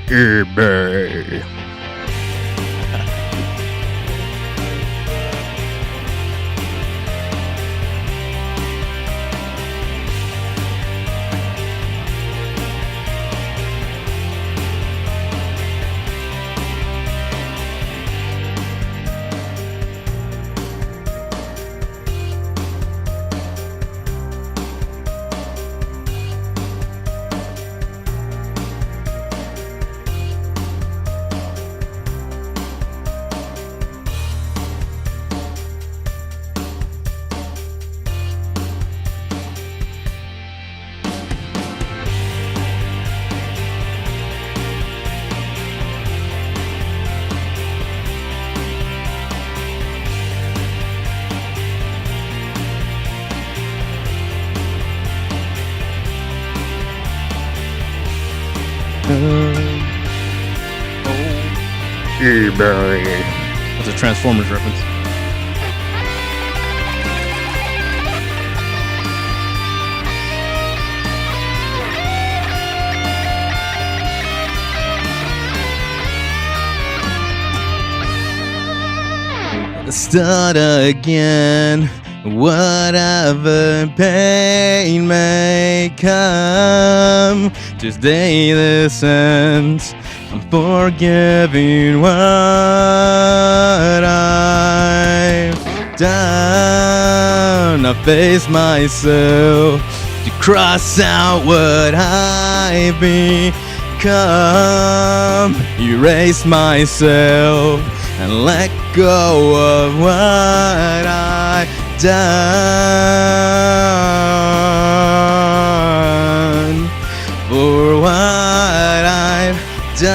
eBay. eBay. That's a Transformers reference. Start again. Whatever pain may come, today this ends. I'm forgiving what I've done. I face myself to cross out what I've become. Erase myself and let go of what I've done. For what I've done,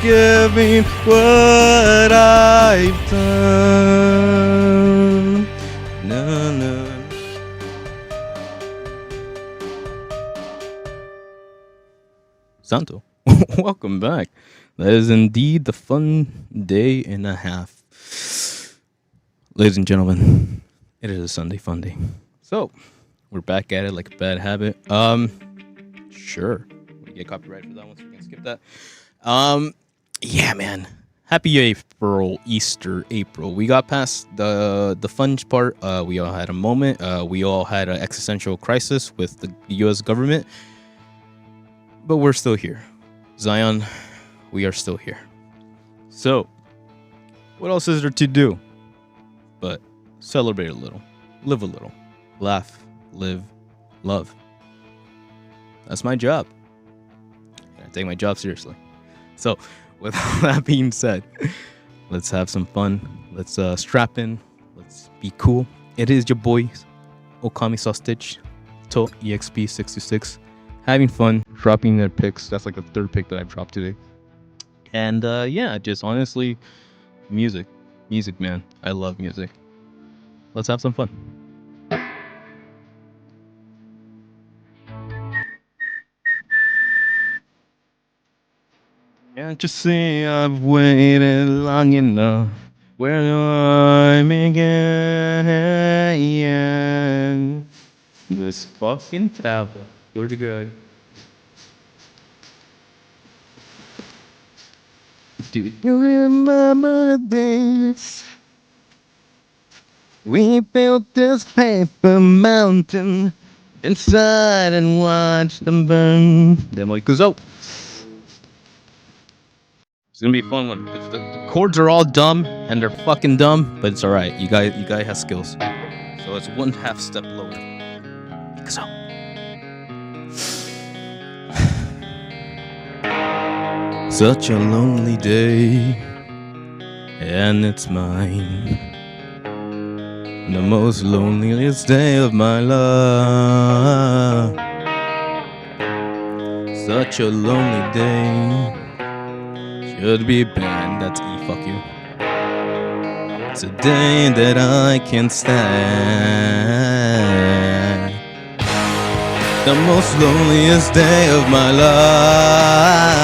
giving what I've done. No, no. Santo, welcome back. That is indeed the fun day and a half. Ladies and gentlemen, it is a Sunday fun day. So, we're back at it like a bad habit. Sure. We get copyrighted for that one, so we can skip that. Yeah, man. Happy April, Easter, April. We got past the fun part. We all had a moment. We all had an existential crisis with the U.S. government. But we're still here. Zion, we are still here. So, what else is there to do but celebrate a little, live a little, laugh, live, love. That's my job. I take my job seriously. So, with all that being said, let's have some fun. Let's strap in. Let's be cool. It is your boys, Okami Sausage, To EXP626, having fun, dropping their picks. That's like the third pick that I've dropped today. And yeah, just honestly, music, man. I love music. Let's have some fun. Can't you see I've waited long enough? Where do I begin? This fucking travel. You're the guy. Do you remember this? We built this paper mountain inside and watched them burn. Then like goes out. It's gonna be a fun one. The chords are all dumb and they're fucking dumb, but it's alright. You guy has skills. So it's 1/2 step lower. So such a lonely day, and it's mine. The most loneliest day of my life. Such a lonely day. Should be banned, that's E, fuck you. It's a day that I can't stand. The most loneliest day of my life.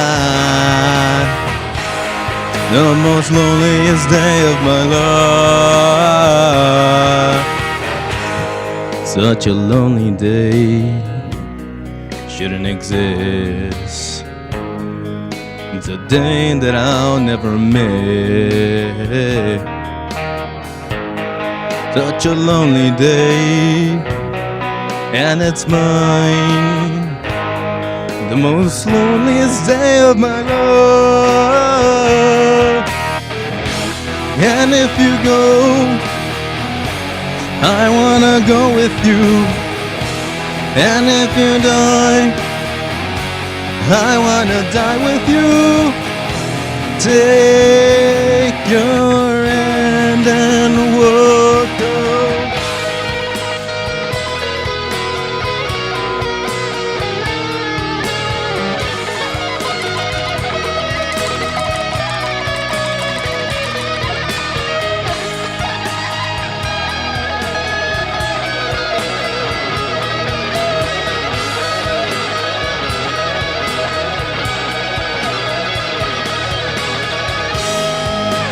The most loneliest day of my life. Such a lonely day shouldn't exist. It's a day that I'll never miss. Such a lonely day, and it's mine. The most loneliest day of my life. And if you go, I wanna go with you. And if you die, I wanna die with you. Take your hand and walk away.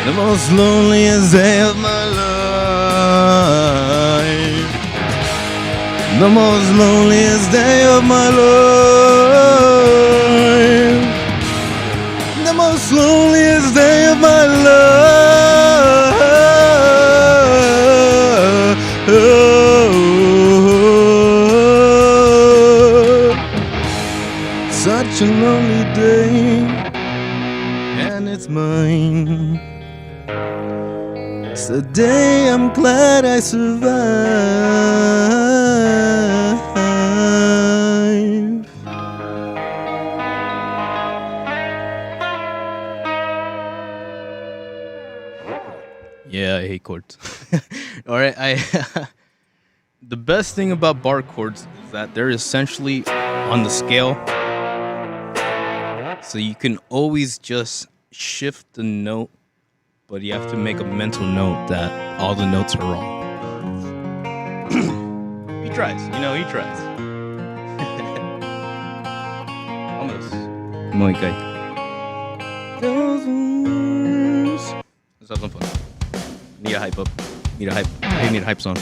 The most loneliest day of my life. The most loneliest day of my life. The most loneliest day of my life. Such a lonely day, and it's mine. It's a day I'm glad I survived. Yeah, I hate chords. All right, the best thing about bar chords is that they're essentially on the scale, so you can always just shift the note. But you have to make a mental note that all the notes are wrong. He tries, he tries. Almost. Muy good. Let's have some fun. Need a hype up. Need a hype song.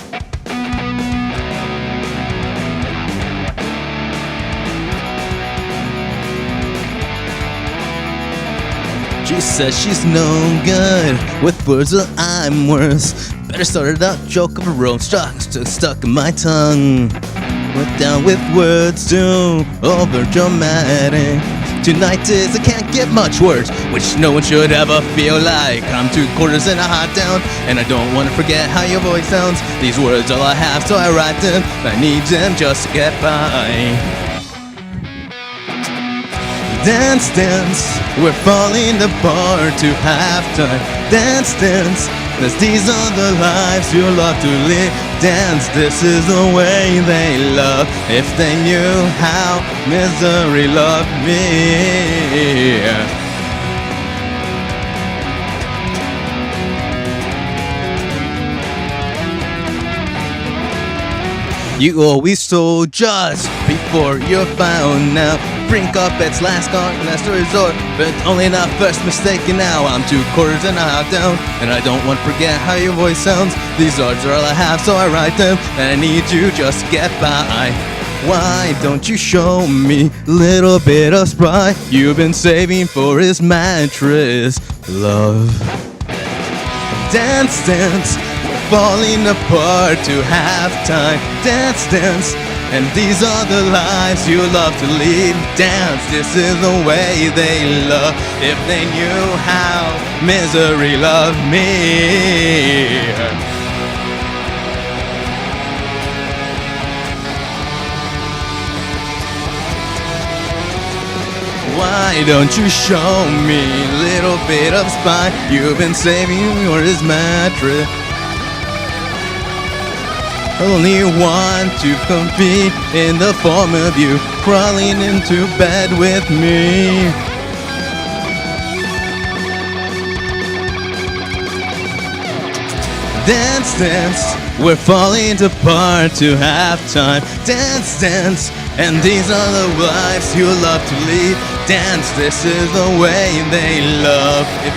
She says she's no good with words, that I'm worse. Better start that joke of a road stuck in my tongue. Went down with words too over dramatic. Tonight is I can't get much worse, which no one should ever feel like. I'm 2/4 in a hot town, and I don't want to forget how your voice sounds. These words all I have, so I write them. I need them just to get by. Dance, dance, we're falling apart to halftime. Dance, dance, cause these are the lives you love to live. Dance, this is the way they love. If they knew how misery loved me. You always told just before you're found now. Bring up its last resort, but only not first mistaken now. I'm 2/4 and a half down, and I don't want to forget how your voice sounds. These words are all I have, so I write them, and I need you just to get by. Why don't you show me a little bit of sprite you've been saving for his mattress, love? Dance, dance, we're falling apart to halftime. Dance, dance, and these are the lives you love to lead. Dance, this is the way they love. If they knew how misery loved me. Why don't you show me a little bit of spine you've been saving for his mattress? Only want to compete in the form of you crawling into bed with me. Dance, dance, we're falling apart to halftime. Dance, dance, and these are the lives you love to lead. Dance, this is the way they love. If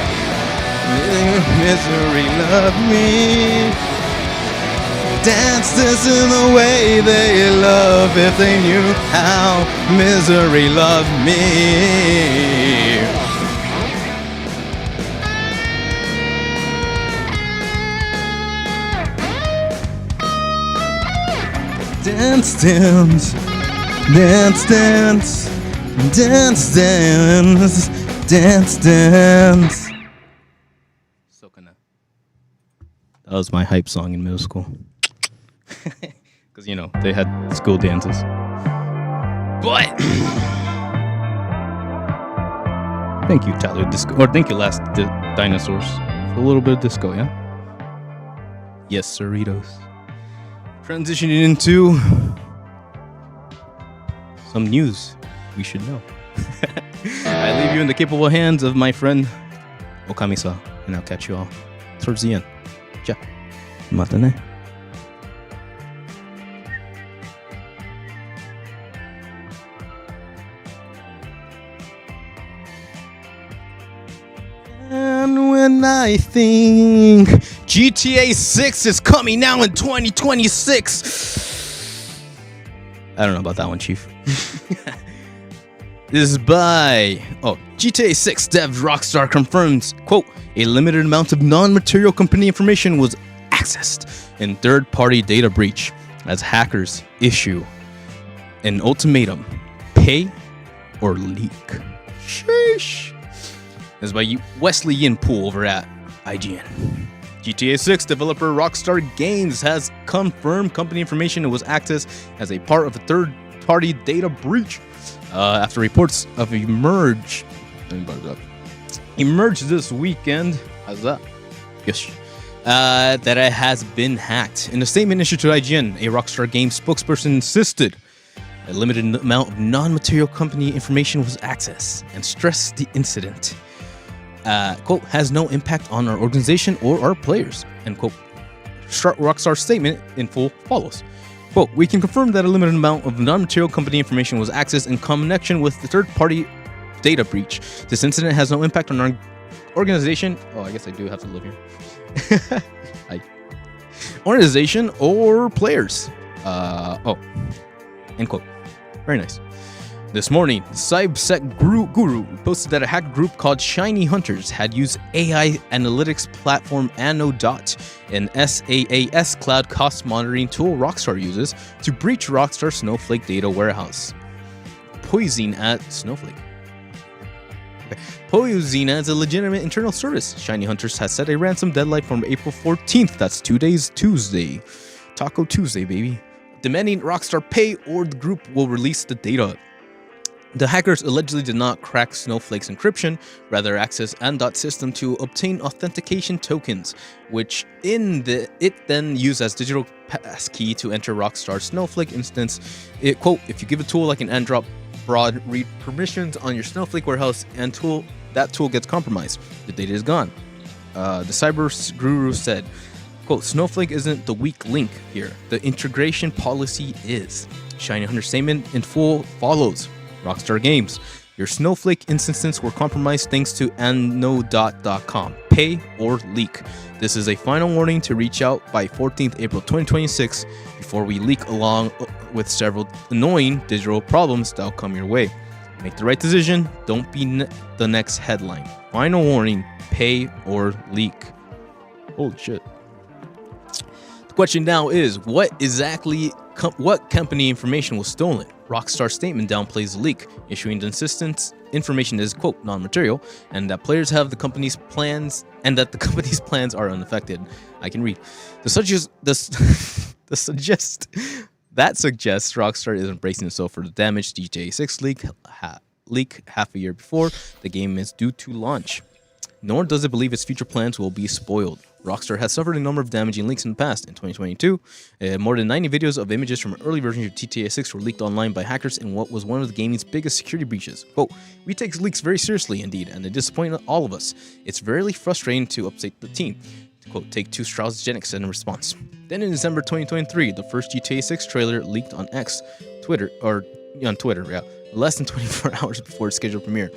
misery love me. Dance this in the way they love if they knew how misery loved me. Dance, dance, dance, dance, dance, dance, dance, dance. So kinda. That was my hype song in middle school. Because, you know, they had school dances. But thank you, Tyler Disco. Or thank you, Last Dinosaurs, for a little bit of disco, yeah? Yes, Cerritos. Transitioning into some news we should know. I leave you in the capable hands of my friend Okami-sa, and I'll catch you all towards the end. Ja. Matane. And when I think GTA 6 is coming now in 2026. I don't know about that one, Chief. This is by GTA 6 dev Rockstar confirms, quote, a limited amount of non-material company information was accessed in third-party data breach as hackers issue an ultimatum: pay or leak. Sheesh. This is by Wesley Yin-Pool over at IGN. GTA 6 developer Rockstar Games has confirmed company information was accessed as a part of a third-party data breach after reports of emerged this weekend. How's that? Yes. That it has been hacked. In a statement issued to IGN, a Rockstar Games spokesperson insisted a limited amount of non-material company information was accessed and stressed the incident, quote, has no impact on our organization or our players, end quote. Rockstar's statement in full follows. Quote, we can confirm that a limited amount of non-material company information was accessed in connection with the third-party data breach. This incident has no impact on our organization. Oh, I guess I do have to live here. Organization or players. End quote. Very nice. This morning, CyberSec Guru posted that a hacker group called Shiny Hunters had used AI analytics platform Anodot, an SaaS cloud cost monitoring tool Rockstar uses, to breach Rockstar Snowflake data warehouse, posing as a legitimate internal service. Shiny Hunters has set a ransom deadline from April 14th. That's 2 days Tuesday. Taco Tuesday, baby. Demanding Rockstar pay or the group will release the data. The hackers allegedly did not crack Snowflake's encryption, rather access Andot system to obtain authentication tokens, which it then used as digital passkey to enter Rockstar's Snowflake instance. It, quote, if you give a tool like an Androp broad read permissions on your Snowflake warehouse and that tool gets compromised, the data is gone. The cyber guru said, quote, Snowflake isn't the weak link here. The integration policy is. Shiny Hunter statement in full follows. Rockstar Games, your Snowflake instances were compromised thanks to Anodot.com. Pay or leak. This is a final warning to reach out by 14th April 2026 before we leak along with several annoying digital problems that'll come your way. Make the right decision. Don't be the next headline. Final warning, pay or leak. Holy shit. The question now is, what company information was stolen? Rockstar's statement downplays the leak, issuing the insistence information is, quote, non-material, and that players have the company's plans, and that the company's plans are unaffected. I can read. That suggests Rockstar is embracing itself for the damaged GTA 6 leak half a year before the game is due to launch. Nor does it believe its future plans will be spoiled. Rockstar has suffered a number of damaging leaks in the past. In 2022, more than 90 videos of images from early versions of GTA 6 were leaked online by hackers in what was one of the gaming's biggest security breaches. Quote, we take leaks very seriously indeed, and they disappoint all of us. It's very frustrating to update the team. Quote, take two Strauss-Genic said in response. Then in December 2023, the first GTA 6 trailer leaked on Twitter, less than 24 hours before its scheduled premiere.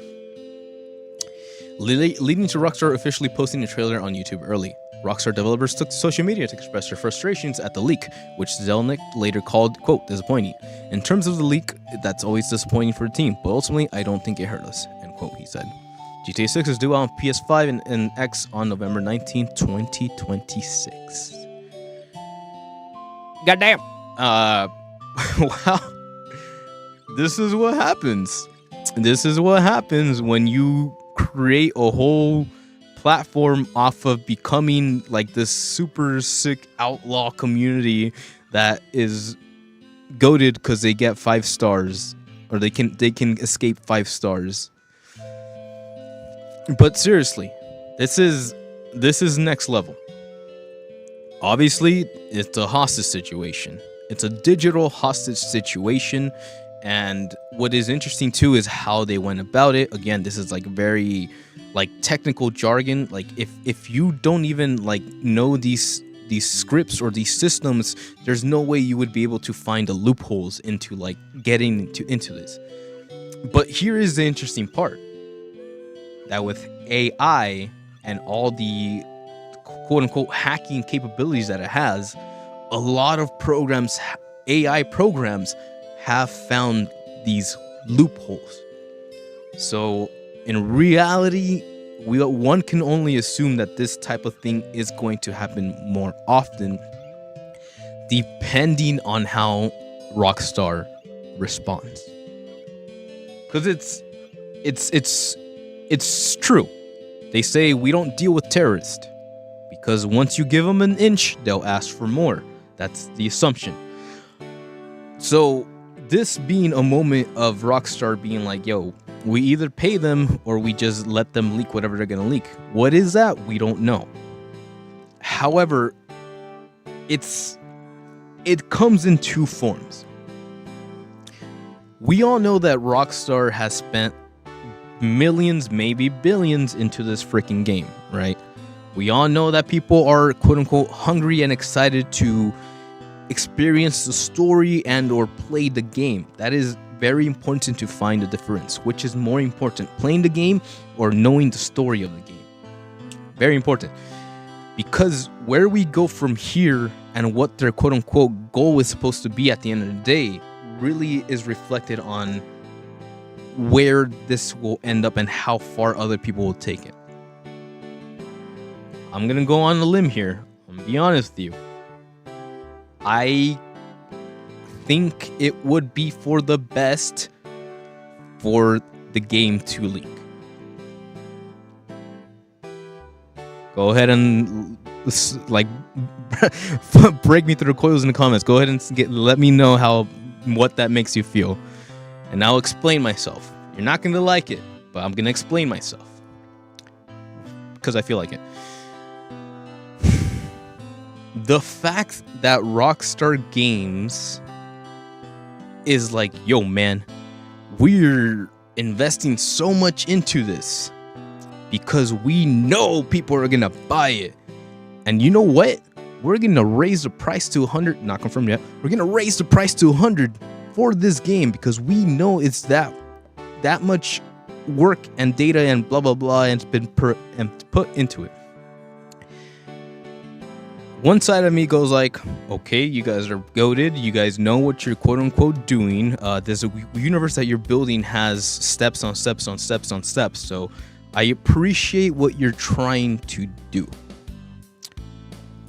leading to Rockstar officially posting the trailer on YouTube early. Rockstar developers took to social media to express their frustrations at the leak, which Zelnick later called, quote, disappointing. In terms of the leak, that's always disappointing for the team, but ultimately, I don't think it hurt us, end quote, he said. GTA 6 is due out on PS5 and X on November 19, 2026. Goddamn. Wow. This is what happens. This is what happens when you create a whole platform off of becoming like this super sick outlaw community that is goated because they get 5 stars, or they can escape 5 stars. But seriously, this is next level. Obviously, it's a hostage situation. It's a digital hostage situation. And what is interesting too is how they went about it. Again, this is like very like technical jargon. Like if you don't even like know these scripts or these systems, there's no way you would be able to find the loopholes into like getting into this. But here is the interesting part. That with AI and all the quote-unquote hacking capabilities that it has, a lot of programs, AI programs, have found these loopholes. So in reality, one can only assume that this type of thing is going to happen more often, depending on how Rockstar responds. Because it's true. They say we don't deal with terrorists because once you give them an inch, they'll ask for more. That's the assumption. So this being a moment of Rockstar being like, yo, we either pay them or we just let them leak whatever they're going to leak. What is that? We don't know. However, it comes in 2 forms. We all know that Rockstar has spent millions, maybe billions into this freaking game, right? We all know that people are quote unquote hungry and excited to experience the story and or play the game. That is very important to find the difference. Which is more important, playing the game or knowing the story of the game? Very important. Because where we go from here and what their quote unquote goal is supposed to be at the end of the day really is reflected on where this will end up and how far other people will take it. I'm gonna go on a limb here. I'm gonna be honest with you. I think it would be for the best for the game to leak. Go ahead and like break me through the coils in the comments. Go ahead and let me know what that makes you feel. And I'll explain myself. You're not going to like it, but I'm going to explain myself. Because I feel like it. The fact that Rockstar Games is like, yo, man, we're investing so much into this because we know people are going to buy it. And you know what? We're going to raise the price to 100. Not confirmed yet. We're going to raise the price to 100 for this game because we know it's that much work and data and blah blah blah and it's been put into it. One side of me goes like, okay, you guys are goated, you guys know what you're quote unquote doing. There's a universe that you're building has steps on steps on steps on steps, so I appreciate what you're trying to do.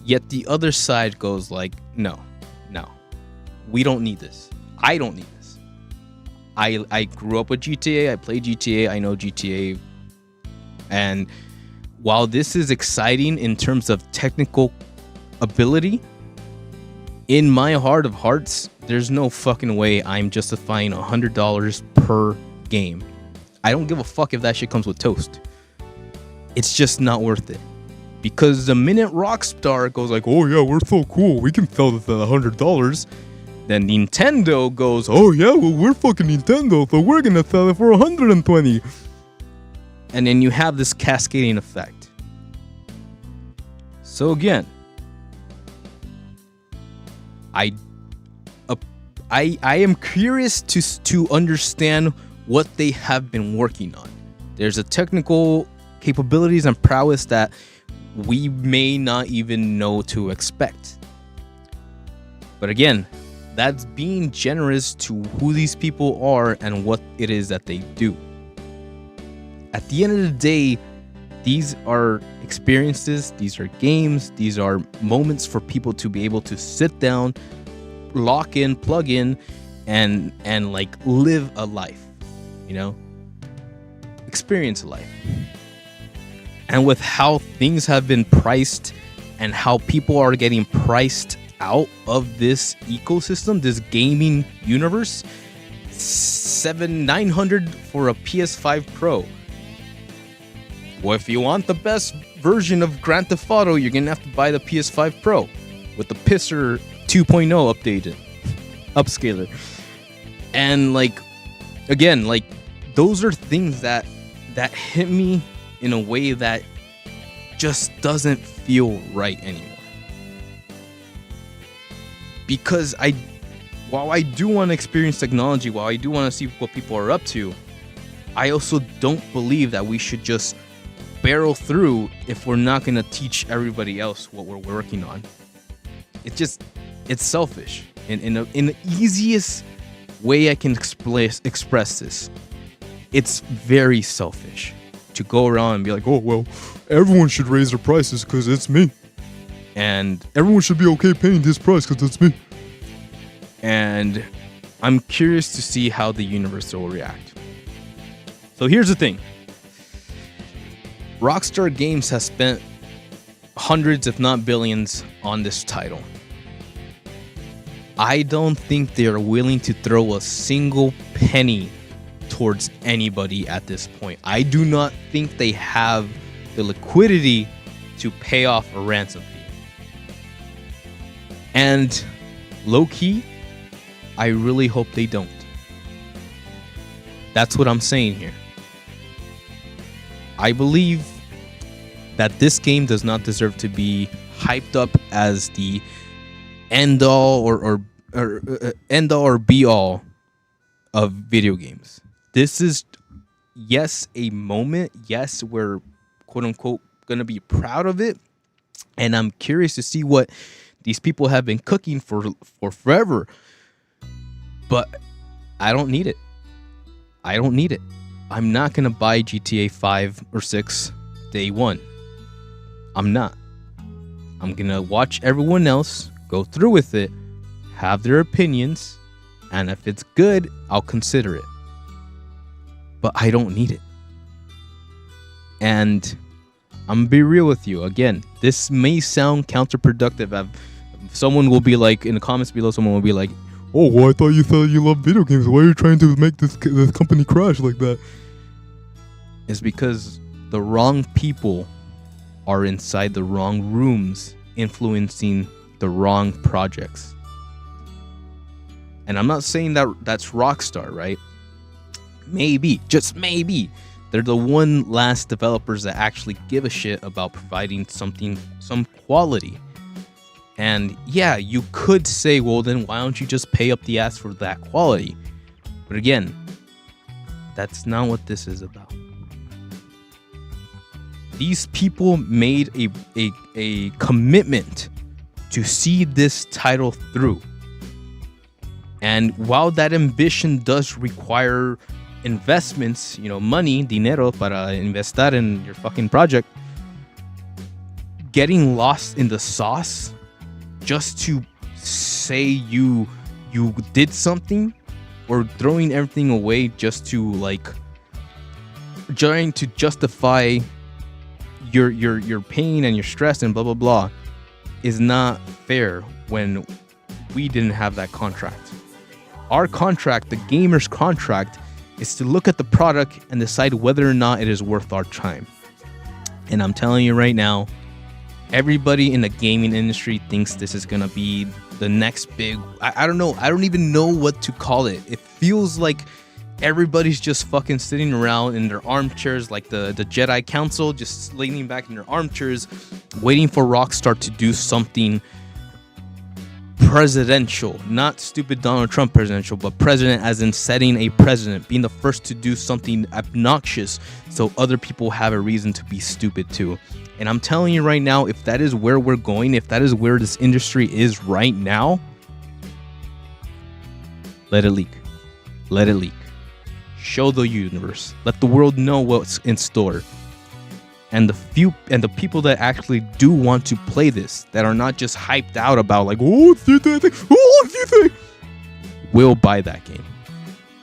Yet the other side goes like, no, we don't need this. I don't need this. I grew up with GTA. I played GTA. I know GTA. And while this is exciting in terms of technical ability, in my heart of hearts, there's no fucking way I'm justifying $100 per game. I don't give a fuck if that shit comes with toast. It's just not worth it. Because the minute Rockstar goes like, oh yeah, we're so cool, we can sell this at $100, then Nintendo goes, oh yeah, well we're fucking Nintendo, so we're gonna sell it for 120. And then you have this cascading effect. So again, I am curious to understand what they have been working on. There's a technical capabilities and prowess that we may not even know to expect. But again, that's being generous to who these people are and what it is that they do. At the end of the day, these are experiences, these are games, these are moments for people to be able to sit down, lock in, plug in, and like live a life, you know? Experience a life. And with how things have been priced and how people are getting priced out of this ecosystem, this gaming universe, $900 for a PS5 Pro. Well, if you want the best version of Grand Theft Auto, you're gonna have to buy the PS5 Pro with the Pisser 2.0 updated, upscaler. And like, again, like those are things that hit me in a way that just doesn't feel right anymore. Because while I do want to experience technology, while I do want to see what people are up to, I also don't believe that we should just barrel through if we're not going to teach everybody else what we're working on. It's selfish. In the easiest way I can express this, it's very selfish to go around and be like, oh, well, everyone should raise their prices because it's me. And everyone should be okay paying this price because it's me. And I'm curious to see how the universe will react. So here's the thing. Rockstar Games has spent hundreds, if not billions, on this title. I don't think they're willing to throw a single penny towards anybody at this point. I do not think they have the liquidity to pay off a ransom fee. And low-key, I really hope they don't. That's what I'm saying here. I believe that this game does not deserve to be hyped up as the end all or be all of video games. This is, yes, a moment. Yes, we're quote unquote gonna be proud of it, and I'm curious to see what these people have been cooking for forever. But I don't need it. I don't need it. I'm not gonna buy GTA 5 or 6 day one. I'm not. I'm gonna watch everyone else go through with it, have their opinions, and if it's good, I'll consider it. But I don't need it. And I'm gonna be real with you. Again, this may sound counterproductive. Someone will be like, in the comments below, someone will be like, oh, well, I thought you said you love video games. Why are you trying to make this company crash like that? It's because the wrong people are inside the wrong rooms influencing the wrong projects. And I'm not saying that that's Rockstar, right? Maybe, just maybe, they're the one last developers that actually give a shit about providing something, some quality. And yeah, you could say, well, then why don't you just pay up the ass for that quality? But again, that's not what this is about. These people made a commitment to see this title through. And while that ambition does require investments, you know, money, dinero para investar en your fucking project, getting lost in the sauce just to say you did something, or throwing everything away just to like trying to justify your pain and your stress and blah blah blah is not fair when we didn't have that contract. Our contract, the gamer's contract, is to look at the product and decide whether or not it is worth our time. And I'm telling you right now, everybody in the gaming industry thinks this is gonna be the next big, I don't know, I don't even know what to call it. It feels like everybody's just fucking sitting around in their armchairs like the Jedi Council, just leaning back in their armchairs, waiting for Rockstar to do something presidential, not stupid Donald Trump presidential, but president as in setting a precedent, being the first to do something obnoxious so other people have a reason to be stupid too. And I'm telling you right now, if that is where we're going, if that is where this industry is right now, let it leak. Let it leak. Show the universe. Let the world know what's in store. And the people that actually do want to play this, that are not just hyped out about like, will buy that game.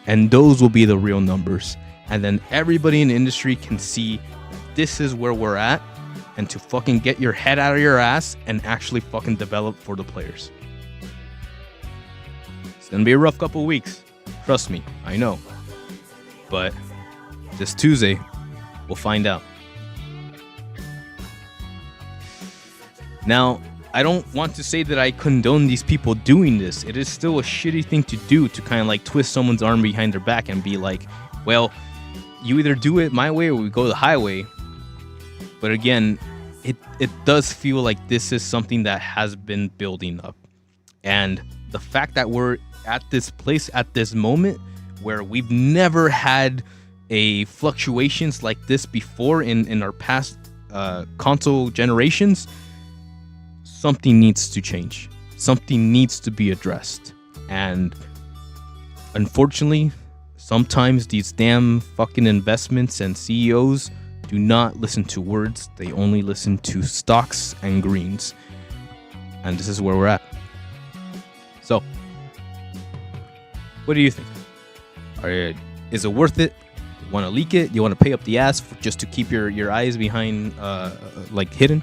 And those will be the real numbers. And then everybody in the industry can see this is where we're at, and to fucking get your head out of your ass and actually fucking develop for the players. It's gonna be a rough couple weeks. Trust me, I know. But this Tuesday, we'll find out. Now, I don't want to say that I condone these people doing this. It is still a shitty thing to do, to kind of like twist someone's arm behind their back and be like, well, you either do it my way or we go the highway. But again, it does feel like this is something that has been building up. And the fact that we're at this place at this moment where we've never had a fluctuations like this before in our past console generations, something needs to change. Something needs to be addressed. And unfortunately, sometimes these damn fucking investments and CEOs do not listen to words. They only listen to stocks and greens. And this is where we're at. So, what do you think? Is it worth it? You want to leak it? You want to pay up the ass just to keep your eyes behind, like hidden?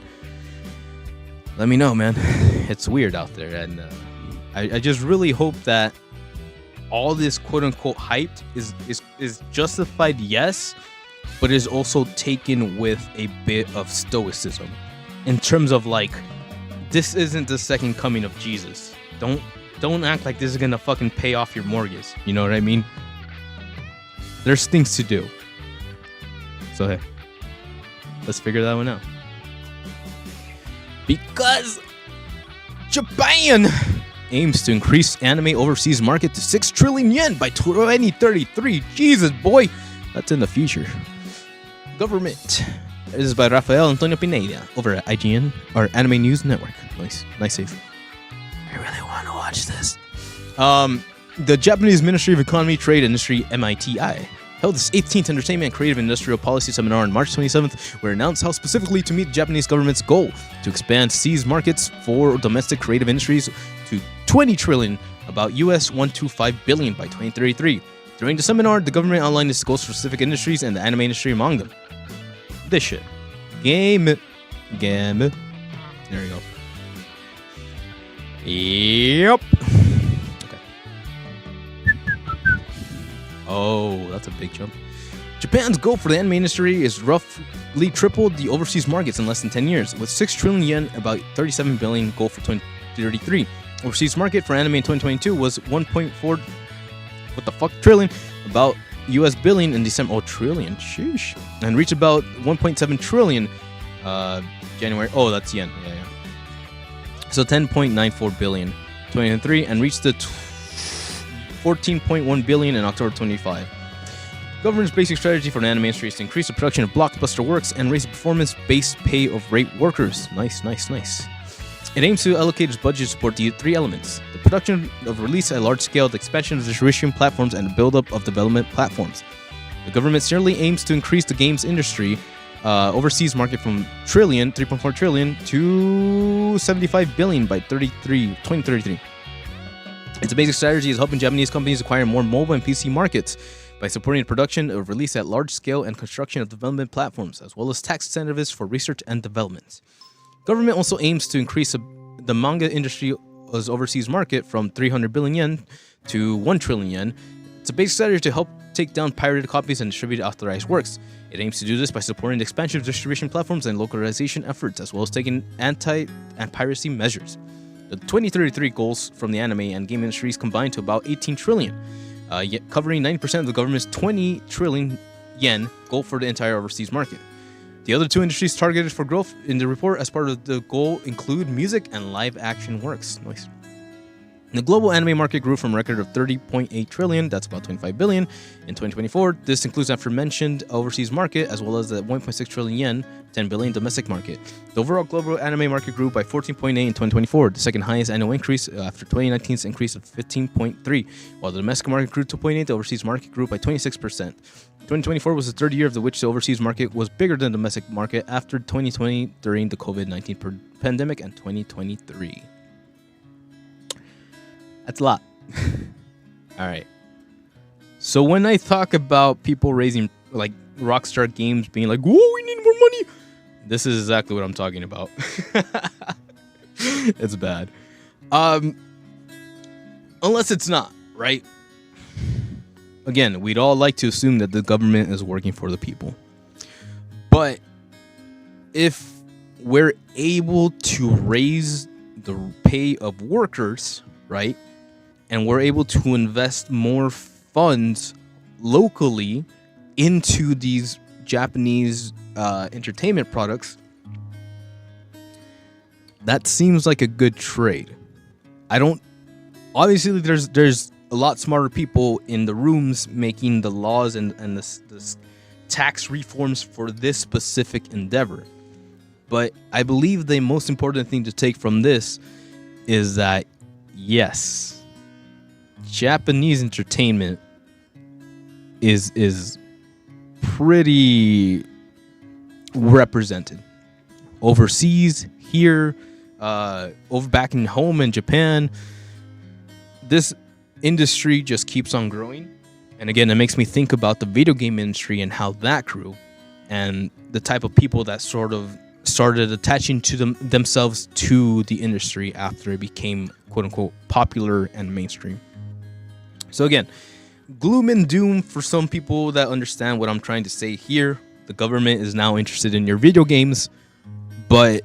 Let me know, man. It's weird out there, and I just really hope that all this quote-unquote hype is justified, yes, but is also taken with a bit of stoicism, in terms of like, this isn't the second coming of Jesus. Don't act like this is gonna fucking pay off your mortgage. You know what I mean? There's things to do. So hey, let's figure that one out. Because Japan aims to increase anime overseas market to 6 trillion yen by 2033. Jesus, boy, that's in the future. Government. This is by Rafael Antonio Pineda over at IGN, or Anime News Network. Nice save. I really want to watch this. The Japanese Ministry of Economy, Trade, Industry, MITI, held its 18th Entertainment and Creative Industrial Policy Seminar on March 27th, where it announced how specifically to meet the Japanese government's goal to expand seas markets for domestic creative industries to 20 trillion, about US 125 billion by 2033. During the seminar, the government outlined its goals for specific industries and the anime industry among them. This shit. Game. There you go. Yep. Okay. Oh, that's a big jump. Japan's goal for the anime industry is roughly triple the overseas markets in less than 10 years, with 6 trillion yen, about 37 billion goal for 2033. Overseas market for anime in 2022 was 1.4 trillion, about US billion in December. Oh, trillion, sheesh. And reached about 1.7 trillion January. Oh, that's yen. Yeah. So 10.94 billion 2023, and reached the 14.1 billion in October 25. Government's basic strategy for the anime industry is to increase the production of blockbuster works and raise the performance-based pay of rate workers. Nice. It aims to allocate its budget to support the 3 elements: the production of release at large scale, the expansion of distribution platforms, and the build-up of development platforms. The government certainly aims to increase the games industry overseas market from 3.4 trillion to 75 billion by 2033. Its basic strategy is helping Japanese companies acquire more mobile and PC markets by supporting the production of release at large scale and construction of development platforms, as well as tax incentives for research and development. Government also aims to increase the manga industry's overseas market from 300 billion yen to 1 trillion yen. It's a basic strategy to help take down pirated copies and distribute authorized works. It aims to do this by supporting the expansion of distribution platforms and localization efforts, as well as taking anti-piracy measures. The 2033 goals from the anime and game industries combine to about 18 trillion, yet covering 90% of the government's 20 trillion yen goal for the entire overseas market. The other 2 industries targeted for growth in the report as part of the goal include music and live action works. Nice. The global anime market grew from a record of 30.8 trillion, that's about 25 billion, in 2024. This includes aforementioned overseas market, as well as the 1.6 trillion yen, 10 billion domestic market. The overall global anime market grew by 14.8 in 2024, the second highest annual increase after 2019's increase of 15.3. While the domestic market grew 2.8, the overseas market grew by 26%. 2024 was the third year of which the overseas market was bigger than the domestic market after 2020 during the COVID-19 pandemic and 2023. That's a lot. All right. So when I talk about people raising, like, Rockstar Games being like, whoa, we need more money, this is exactly what I'm talking about. It's bad. Unless it's not, right? Again, we'd all like to assume that the government is working for the people. But if we're able to raise the pay of workers, right, and we're able to invest more funds locally into these Japanese entertainment products, that seems like a good trade. Obviously there's a lot smarter people in the rooms making the laws and the tax reforms for this specific endeavor. But I believe the most important thing to take from this is that, yes, Japanese entertainment is pretty represented overseas, here, over back in home in Japan. This industry just keeps on growing, and again, it makes me think about the video game industry and how that grew, and the type of people that sort of started attaching to themselves to the industry after it became quote unquote popular and mainstream. So again, gloom and doom for some people that understand what I'm trying to say here. The government is now interested in your video games, but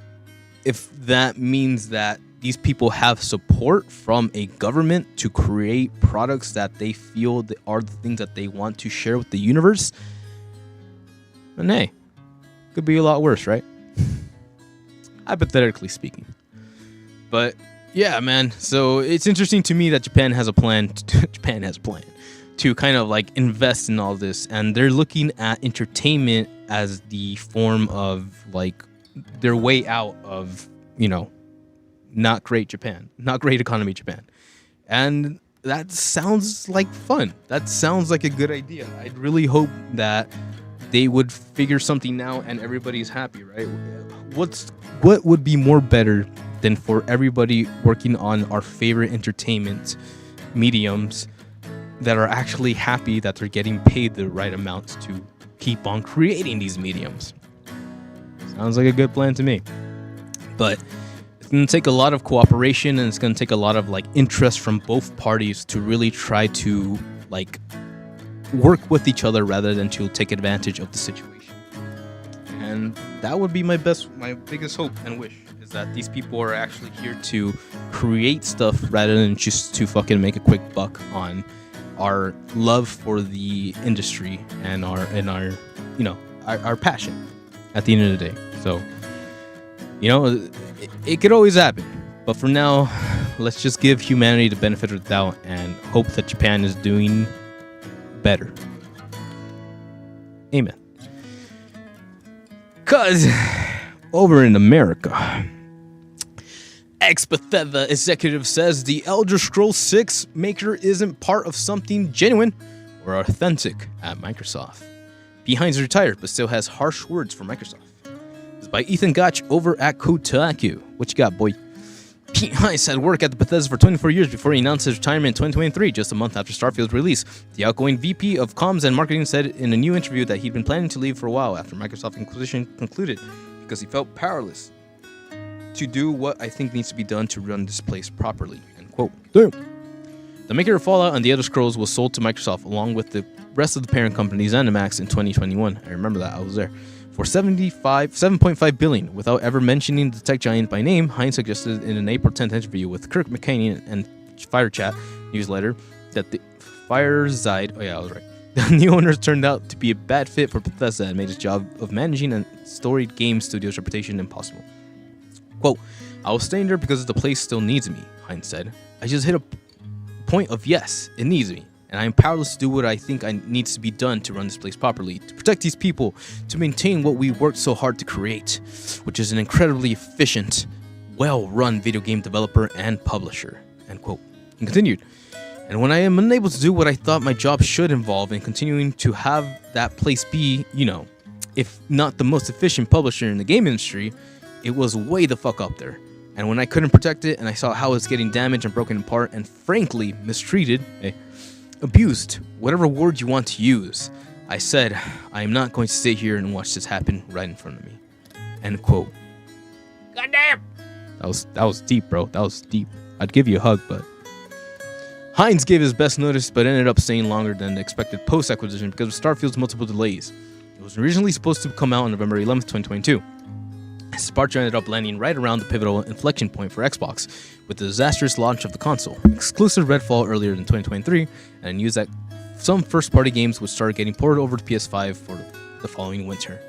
if that means that these people have support from a government to create products that they feel that are the things that they want to share with the universe, then hey, could be a lot worse, right? Hypothetically speaking. But yeah, man. So it's interesting to me that Japan has a plan to kind of like invest in all this, and they're looking at entertainment as the form of like their way out of, you know, not great economy Japan. And that sounds like fun. That sounds like a good idea. I'd really hope that they would figure something out and everybody's happy, right? What would be more better than for everybody working on our favorite entertainment mediums that are actually happy that they're getting paid the right amount to keep on creating these mediums? Sounds like a good plan to me. But it's going to take a lot of cooperation, and it's going to take a lot of like interest from both parties to really try to like work with each other rather than to take advantage of the situation. And that would be my biggest hope and wish, is that these people are actually here to create stuff rather than just to fucking make a quick buck on our love for the industry and our you know, our passion at the end of the day. So, you know, it could always happen, but for now, let's just give humanity the benefit of the doubt and hope that Japan is doing better. Amen. Cause over in America, ex-Bethesda executive says the Elder Scrolls 6 maker isn't part of something genuine or authentic at Microsoft. Hines retired, but still has harsh words for Microsoft. This is by Ethan Gotch over at Kotaku. What you got, boy? Pete Hines had worked at the Bethesda for 24 years before he announced his retirement in 2023, just a month after Starfield's release. The outgoing VP of Comms and Marketing said in a new interview that he'd been planning to leave for a while after Microsoft acquisition concluded because he felt powerless to do what I think needs to be done to run this place properly. End quote. Damn. The maker of Fallout and the Elder Scrolls was sold to Microsoft along with the rest of the parent company ZeniMax in 2021. I remember that, I was there. For $7.5 billion, without ever mentioning the tech giant by name. Hines suggested in an April 10th interview with Kirk McCaney and Fire Chat newsletter that the Fireside, oh yeah, I was right. The new owners turned out to be a bad fit for Bethesda and made his job of managing a storied game studio's reputation impossible. Quote, I was staying there because the place still needs me, Hines said. I just hit a point of yes, it needs me, and I am powerless to do what I think needs to be done to run this place properly, to protect these people, to maintain what we worked so hard to create, which is an incredibly efficient, well-run video game developer and publisher." End quote. He continued, "And when I am unable to do what I thought my job should involve in continuing to have that place be, if not the most efficient publisher in the game industry, it was way the fuck up there. And when I couldn't protect it and I saw how it's getting damaged and broken apart and frankly mistreated, abused, whatever word you want to use, I said, I am not going to sit here and watch this happen right in front of me." End quote. Goddamn! That was deep, bro. That was deep. I'd give you a hug, but Hines gave his best notice, but ended up staying longer than expected post-acquisition because of Starfield's multiple delays. It was originally supposed to come out on November 11th, 2022. His departure ended up landing right around the pivotal inflection point for Xbox, with the disastrous launch of the console, exclusive Redfall earlier in 2023, and news that some first-party games would start getting ported over to PS5 for the following winter.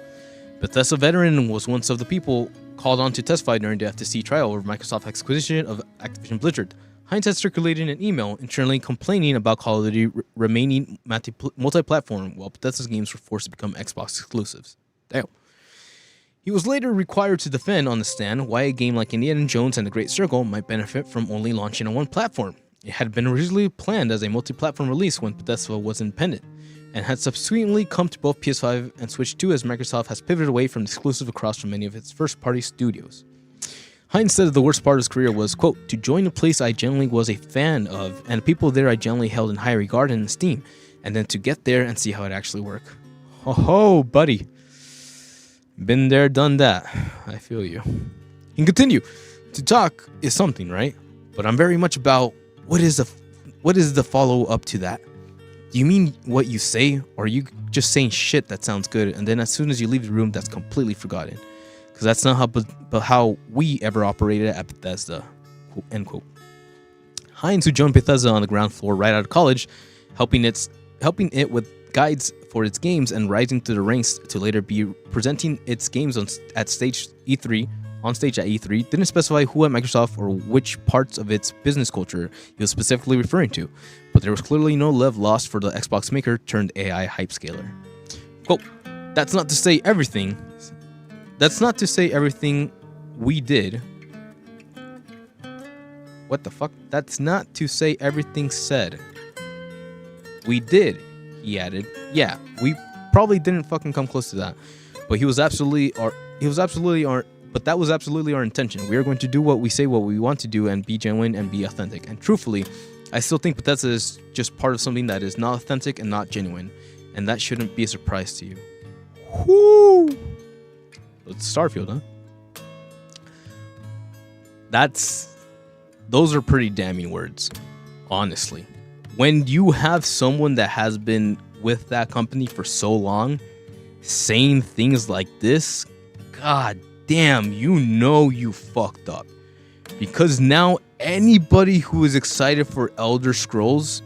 Bethesda veteran was one of the people called on to testify during the FTC trial over Microsoft's acquisition of Activision Blizzard. Hines had circulated an email internally complaining about Call of Duty remaining multi-platform while Bethesda's games were forced to become Xbox exclusives. Damn. He was later required to defend on the stand why a game like Indiana Jones and The Great Circle might benefit from only launching on one platform. It had been originally planned as a multi-platform release when Bethesda was independent, and had subsequently come to both PS5 and Switch 2 as Microsoft has pivoted away from exclusive across from many of its first-party studios. Hines said that the worst part of his career was, quote, "to join a place I generally was a fan of, and people there I generally held in high regard and esteem, and then to get there and see how it actually worked." Ho, buddy. Been there, done that. I feel you. He can continue. To talk is something, right? But I'm very much about what is the follow-up to that? Do you mean what you say, or are you just saying shit that sounds good, and then as soon as you leave the room, that's completely forgotten? Because that's not how we ever operated at Bethesda. End quote. Hines, who joined Bethesda on the ground floor right out of college, helping it with guides for its games and rising through the ranks to later be presenting its games on stage at E3, didn't specify who at Microsoft or which parts of its business culture he was specifically referring to, but there was clearly no love lost for the Xbox maker turned AI hyperscaler. Quote, That's not to say everything we did. What the fuck? That's not to say everything said. We did, he added. Yeah, we probably didn't fucking come close to that. But that was absolutely our intention. We are going to do what we say, what we want to do, and be genuine and be authentic. And truthfully, I still think Bethesda is just part of something that is not authentic and not genuine. And that shouldn't be a surprise to you. Whoo! It's Starfield, huh? Those are pretty damning words, honestly. When you have someone that has been with that company for so long saying things like this, god damn, you fucked up. Because now anybody who is excited for Elder Scrolls,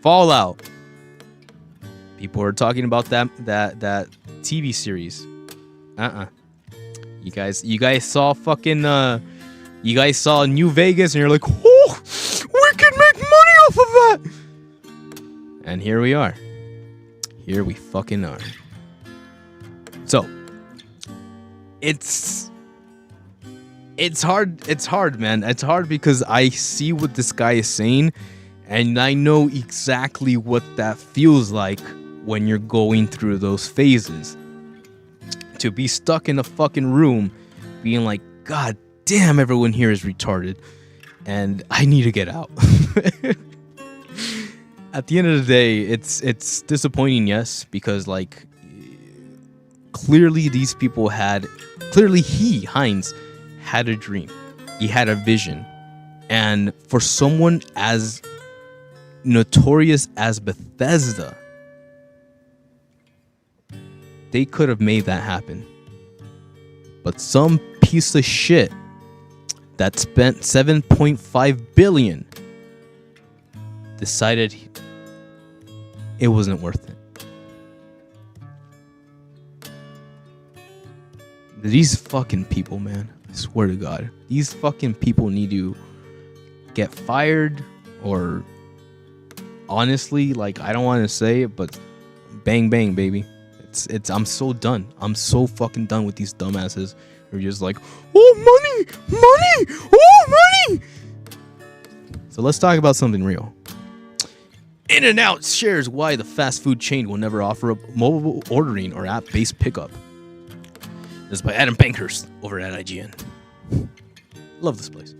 Fallout. People are talking about that TV series. You guys saw fucking you guys saw New Vegas and you're like, oh, we can make money off of that. And here we are. Here we fucking are. So it's hard, man. It's hard because I see what this guy is saying and I know exactly what that feels like when you're going through those phases. To be stuck in a fucking room being like, god damn, everyone here is retarded and I need to get out. At the end of the day, it's disappointing, yes, because like clearly Hines had a dream. He had a vision. And for someone as notorious as Bethesda, they could have made that happen. But some piece of shit that spent $7.5 billion decided it wasn't worth it. These fucking people, man. I swear to God, these fucking people need to get fired, or honestly, like, I don't want to say it, but bang bang, baby. I'm so done. I'm so fucking done with these dumbasses who are just like, oh, money, oh, money. So let's talk about something real. In-N-Out shares why the fast food chain will never offer up mobile ordering or app-based pickup. This is by Adam Bankhurst over at IGN. Love this place.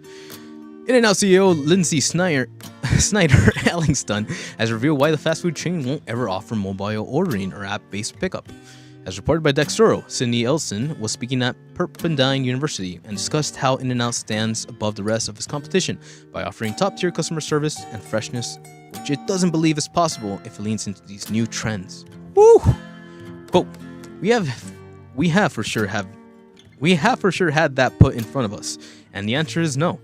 In-N-Out CEO Lindsay Snyder Ellingston has revealed why the fast food chain won't ever offer mobile ordering or app-based pickup. As reported by Dextero, Sydney Elson was speaking at Pepperdine University and discussed how In-N-Out stands above the rest of its competition by offering top-tier customer service and freshness, which it doesn't believe is possible if it leans into these new trends. Woo! Quote, we have for sure had that put in front of us, and the answer is no.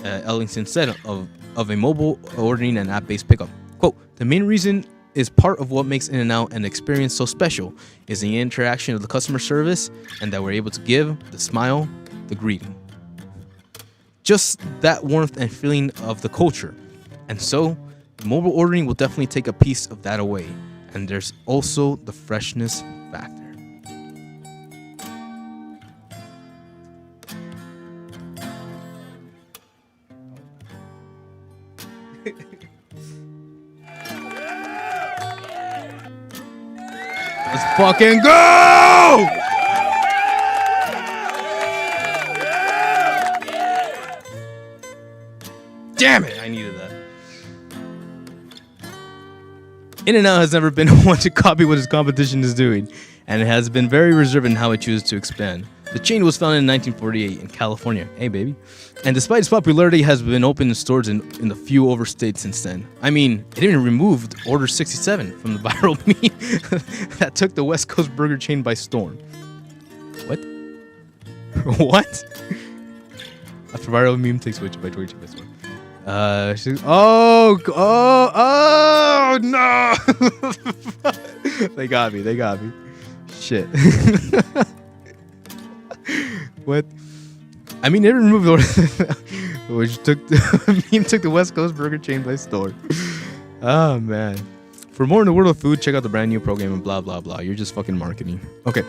Ellington said of a mobile ordering and app-based pickup. Quote, the main reason is part of what makes In-N-Out an experience so special is the interaction of the customer service, and that we're able to give the smile, the greeting. Just that warmth and feeling of the culture. And so, mobile ordering will definitely take a piece of that away. And there's also the freshness factor. Let's fucking go! Damn it, I needed that. In-N-Out has never been one to copy what its competition is doing, and it has been very reserved in how it chooses to expand. The chain was founded in 1948 in California. Hey, baby. And despite its popularity, has been open in stores in the few overstates since then. I mean, it even removed Order 67 from the viral meme that took the West Coast burger chain by storm. What? What? After viral meme takes switch by Twitch by storm. No! They got me. Shit. What? I mean, it removed which took the West Coast burger chain by storm. Oh man! For more in the world of food, check out the brand new program and blah blah blah. You're just fucking marketing. Okay.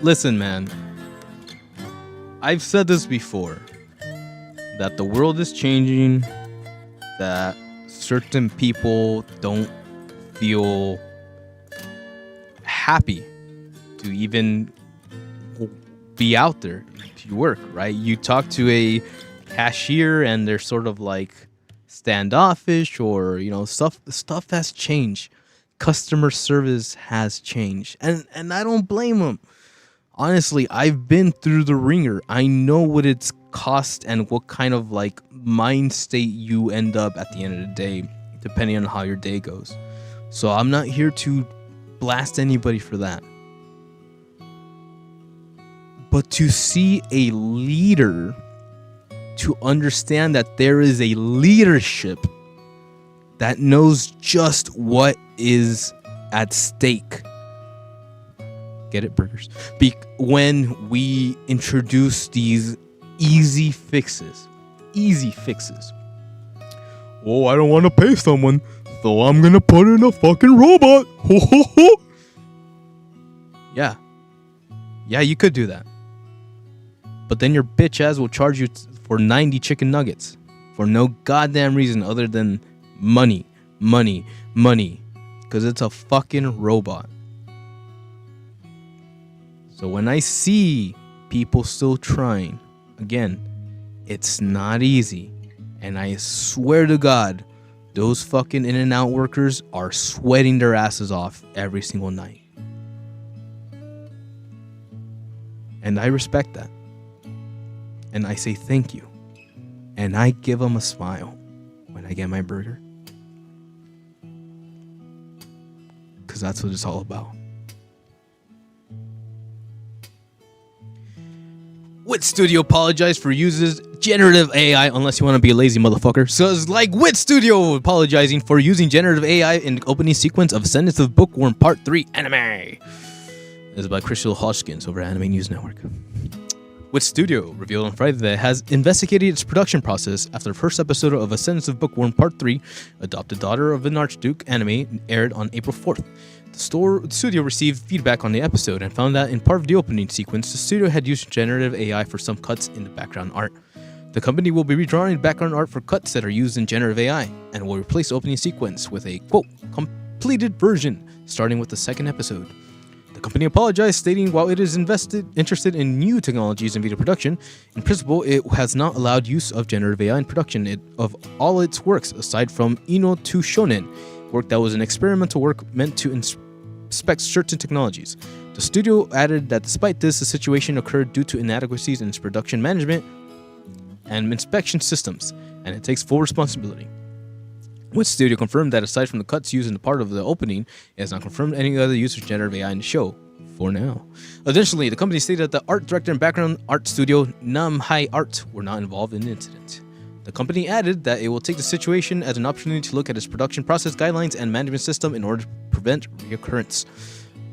Listen, man. I've said this before. That the world is changing. That certain people don't feel happy to even be out there to work, right? You talk to a cashier and they're sort of like standoffish, or stuff has changed. Customer service has changed, and I don't blame them. Honestly, I've been through the ringer. I know what it's cost and what kind of like mind state you end up at the end of the day, depending on how your day goes. So I'm not here to blast anybody for that. But to see a leader, to understand that there is a leadership that knows just what is at stake. Get it, burgers? When we introduce these easy fixes. Oh, I don't want to pay someone, so I'm going to put in a fucking robot. Ho, ho, ho. Yeah. Yeah, you could do that. But then your bitch ass will charge you for 90 chicken nuggets for no goddamn reason other than money. Because it's a fucking robot. So when I see people still trying, again, it's not easy. And I swear to God, those fucking In-N-Out workers are sweating their asses off every single night. And I respect that. And I say thank you. And I give them a smile when I get my burger. Because that's what it's all about. Wit Studio apologized for uses generative AI, unless you want to be a lazy motherfucker. So it's like Wit Studio apologizing for using generative AI in the opening sequence of Sentence of Bookworm Part 3 anime. This is by Crystal Hodgkins over at Anime News Network. Wit Studio revealed on Friday that it has investigated its production process after the first episode of Ascendance of Bookworm Part 3, Adopted Daughter of an Archduke anime, aired on April 4th. The studio received feedback on the episode and found that in part of the opening sequence, the studio had used generative AI for some cuts in the background art. The company will be redrawing background art for cuts that are used in generative AI and will replace the opening sequence with a, quote, completed version, starting with the second episode. The company apologized, stating while it is interested in new technologies in video production, in principle, it has not allowed use of generative AI in production of all its works, aside from Ino to Shonen, work that was an experimental work meant to inspect certain technologies. The studio added that despite this, the situation occurred due to inadequacies in its production management and inspection systems, and it takes full responsibility. Wit Studio confirmed that aside from the cuts used in the part of the opening, it has not confirmed any other use of generative AI in the show, for now. Additionally, the company stated that the art director and background art studio Namhai Art were not involved in the incident. The company added that it will take the situation as an opportunity to look at its production process guidelines and management system in order to prevent reoccurrence.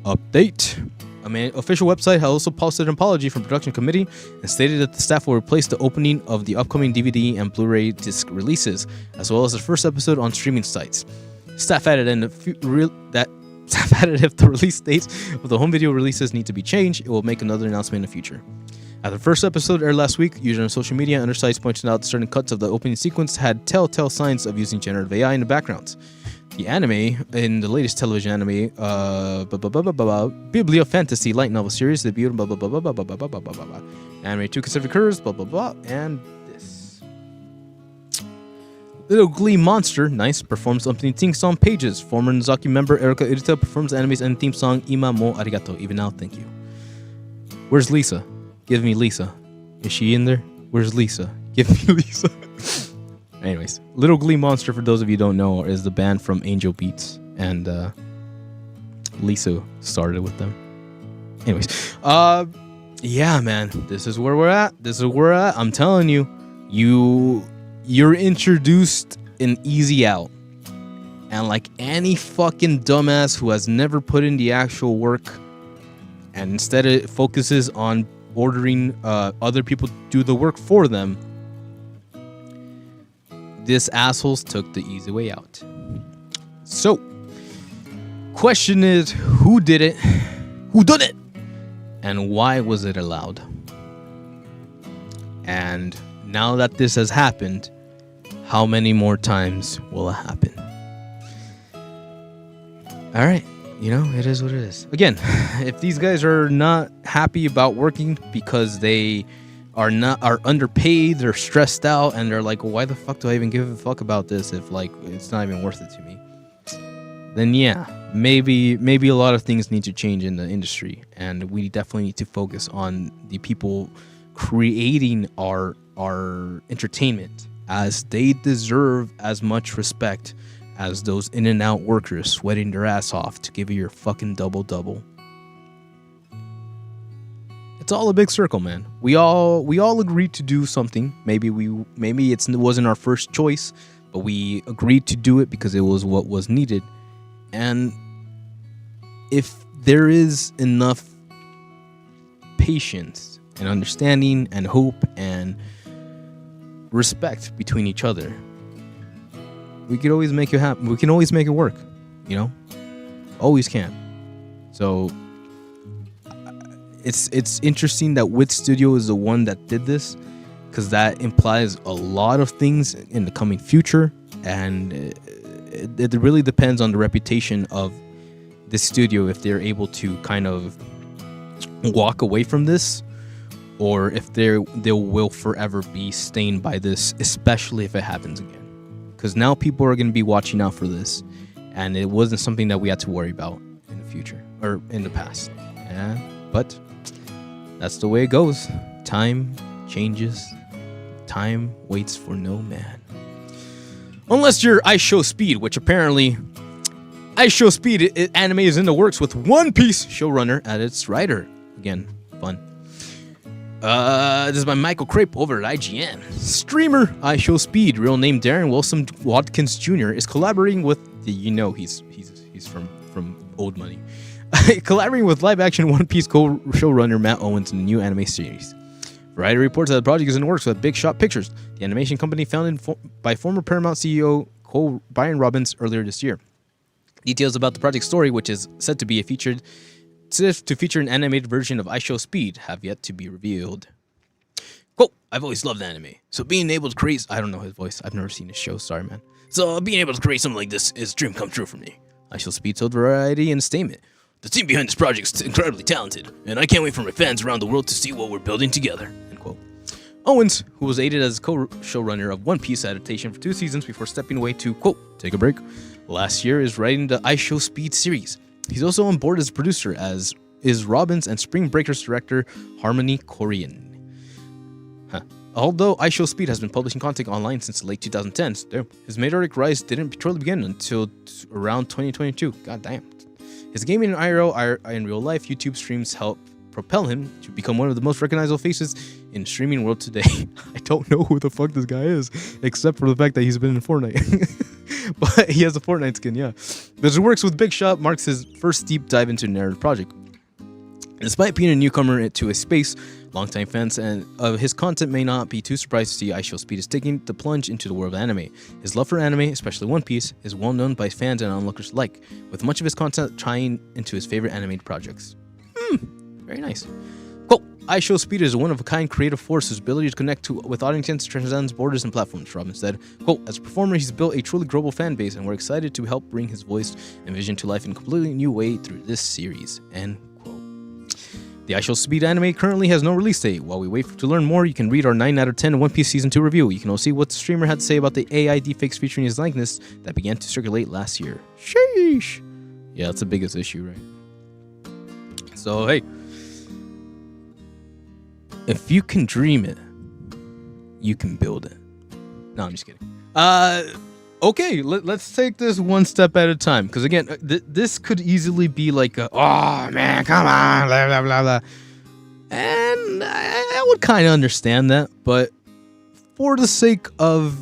Update. Official website has also posted an apology from production committee and stated that the staff will replace the opening of the upcoming DVD and Blu-ray disc releases, as well as the first episode on streaming sites. Staff added if the release dates of the home video releases need to be changed, it will make another announcement in the future. After the first episode aired last week, users on social media and other sites pointed out that certain cuts of the opening sequence had telltale signs of using generative AI in the backgrounds. The anime, in the latest television anime, Biblio Fantasy light novel series, debuted, anime 2 considered occurs, and this. Little Glee Monster, nice, performs opening theme song Pages. Former Nozaki member Erika Urita performs the anime's end theme song Ima mo arigato, even now, thank you. Where's Lisa? Give me Lisa. Is she in there? Where's Lisa? Give me Lisa. Anyways, Little Glee Monster, for those of you who don't know, is the band from Angel Beats, and Lisa started with them. Anyways, yeah, man, this is where we're at. I'm telling you, you're introduced an easy out, and like any fucking dumbass who has never put in the actual work, and instead it focuses on ordering other people to do the work for them. This assholes took the easy way out. So, question is, who did it? Who did it? And why was it allowed? And now that this has happened, how many more times will it happen? All right, it is what it is. Again, if these guys are not happy about working because they are underpaid, they're stressed out, and they're like, well, why the fuck do I even give a fuck about this if like it's not even worth it to me? Then yeah, maybe a lot of things need to change in the industry, and we definitely need to focus on the people creating our entertainment, as they deserve as much respect as those in and out workers sweating their ass off to give you your fucking double. It's all a big circle, man. We all agreed to do something. Maybe it wasn't our first choice, but we agreed to do it because it was what was needed. And if there is enough patience and understanding and hope and respect between each other, we could always make it happen. We can always make it work, always can. So it's interesting that Wit Studio is the one that did this, because that implies a lot of things in the coming future, and it really depends on the reputation of this studio if they're able to kind of walk away from this, or if they will forever be stained by this, especially if it happens again. Because now people are going to be watching out for this, and it wasn't something that we had to worry about in the future or in the past. Yeah, but that's the way it goes. Time changes. Time waits for no man. Unless you're Ice Show Speed, which apparently Ice Show Speed anime is in the works with One Piece showrunner at its writer. Again, fun. This is by Michael Crape over at IGN. Streamer Ice Show Speed, real name Darren Wilson Watkins Jr., is collaborating with he's from Old Money. Collaborating with live-action One Piece co-showrunner Matt Owens in the new anime series. Variety reports that the project is in the works with Big Shot Pictures, the animation company founded by former Paramount CEO Cole Brian Robbins earlier this year. Details about the project's story, which is said to be feature an animated version of I Show Speed, have yet to be revealed. Quote, I've always loved anime, so being able to create... I don't know his voice. I've never seen his show. Sorry, man. So being able to create something like this is a dream come true for me. I Shall Speed told Variety in a statement. The team behind this project is incredibly talented, and I can't wait for my fans around the world to see what we're building together. End quote. Owens, who was aided as co-showrunner of One Piece adaptation for 2 seasons before stepping away to, quote, take a break, last year is writing the I Show Speed series. He's also on board as a producer, as is Robbins and Spring Breakers director Harmony Koryan. Although I Show Speed has been publishing content online since the late 2010s, his meteoric rise didn't truly begin until around 2022. God damn. His gaming and IRL in real life YouTube streams help propel him to become one of the most recognizable faces in the streaming world today. I don't know who the fuck this guy is, except for the fact that he's been in Fortnite. But he has a Fortnite skin, yeah. His works with Big Shot marks his first deep dive into a narrative project. Despite being a newcomer to a space, longtime fans and of his content may not be too surprised to see I Show Speed is taking the plunge into the world of anime. His love for anime, especially One Piece, is well known by fans and onlookers alike, with much of his content tying into his favorite animated projects. Very nice. Quote, I Show Speed is a one-of-a-kind creative force whose ability to connect with audiences transcends borders and platforms, Robin said. Quote, as a performer, he's built a truly global fan base, and we're excited to help bring his voice and vision to life in a completely new way through this series. End quote. The I Show Speed anime currently has no release date. While we wait to learn more, you can read our 9 out of 10 One Piece Season 2 review. You can also see what the streamer had to say about the AI deepfakes featuring his likeness that began to circulate last year. Sheesh. Yeah, that's the biggest issue, right? So, hey. If you can dream it, you can build it. No, I'm just kidding. Okay, let's take this one step at a time. Because again, this could easily be like, oh man, come on, blah, blah, blah, blah. And I would kind of understand that. But for the sake of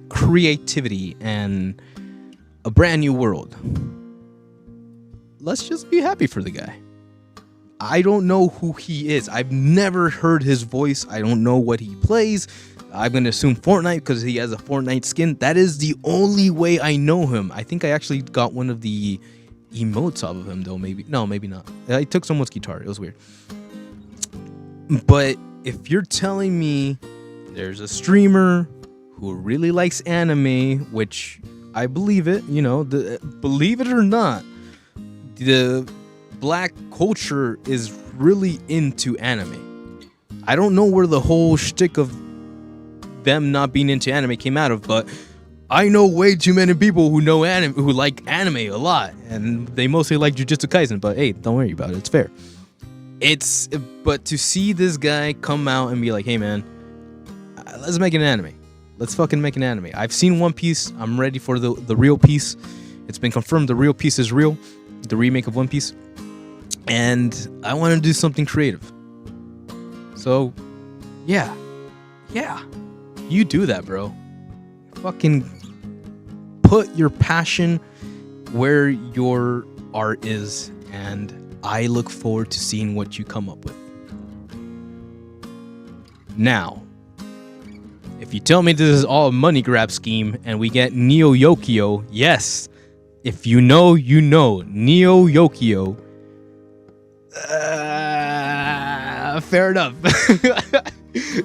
creativity and a brand new world, let's just be happy for the guy. I don't know who he is. I've never heard his voice. I don't know what he plays. I'm going to assume Fortnite because he has a Fortnite skin. That is the only way I know him. I think I actually got one of the emotes off of him, though. Maybe. No, maybe not. I took someone's guitar. It was weird. But if you're telling me there's a streamer who really likes anime, which I believe it, you know, believe it or not, the black culture is really into anime. I don't know where the whole shtick of them not being into anime came out of, but I know way too many people who know anime, who like anime a lot, and they mostly like Jujutsu Kaisen. But hey, don't worry about it; it's fair. But to see this guy come out and be like, "Hey, man, let's make an anime. Let's fucking make an anime." I've seen One Piece. I'm ready for the real piece. It's been confirmed the real piece is real, the remake of One Piece. And I want to do something creative. So, yeah, you do that, bro. Fucking put your passion where your art is, and I look forward to seeing what you come up with. Now, if you tell me this is all a money grab scheme and we get Neo Yokio, yes, if you know, you know, Neo Yokio. Fair enough.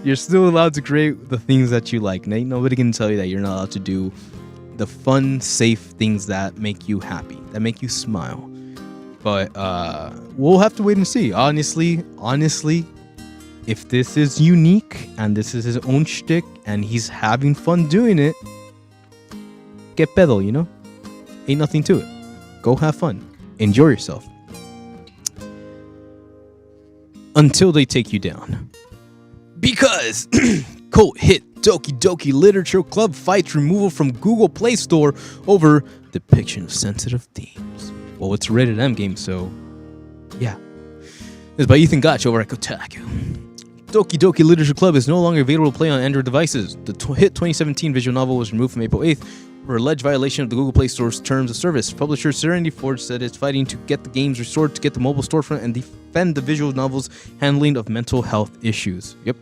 You're still allowed to create the things that you like. Nobody can tell you that you're not allowed to do the fun, safe things that make you happy, that make you smile. But we'll have to wait and see. Honestly, if this is unique and this is his own shtick and he's having fun doing it, que pedo, you know? Ain't nothing to it. Go have fun. Enjoy yourself. Until they take you down. Because cult hit Doki Doki Literature Club fights removal from Google Play Store over depiction of sensitive themes. Well, it's a rated M game, so yeah. This is by Ethan Gotch over at Otaku. Doki Doki Literature Club is no longer available to play on Android devices. The hit 2017 visual novel was removed from April 8th for alleged violation of the Google Play Store's terms of service. Publisher Serenity Forge said it's fighting to get the games restored to get the mobile storefront and defend the visual novel's handling of mental health issues. Yep.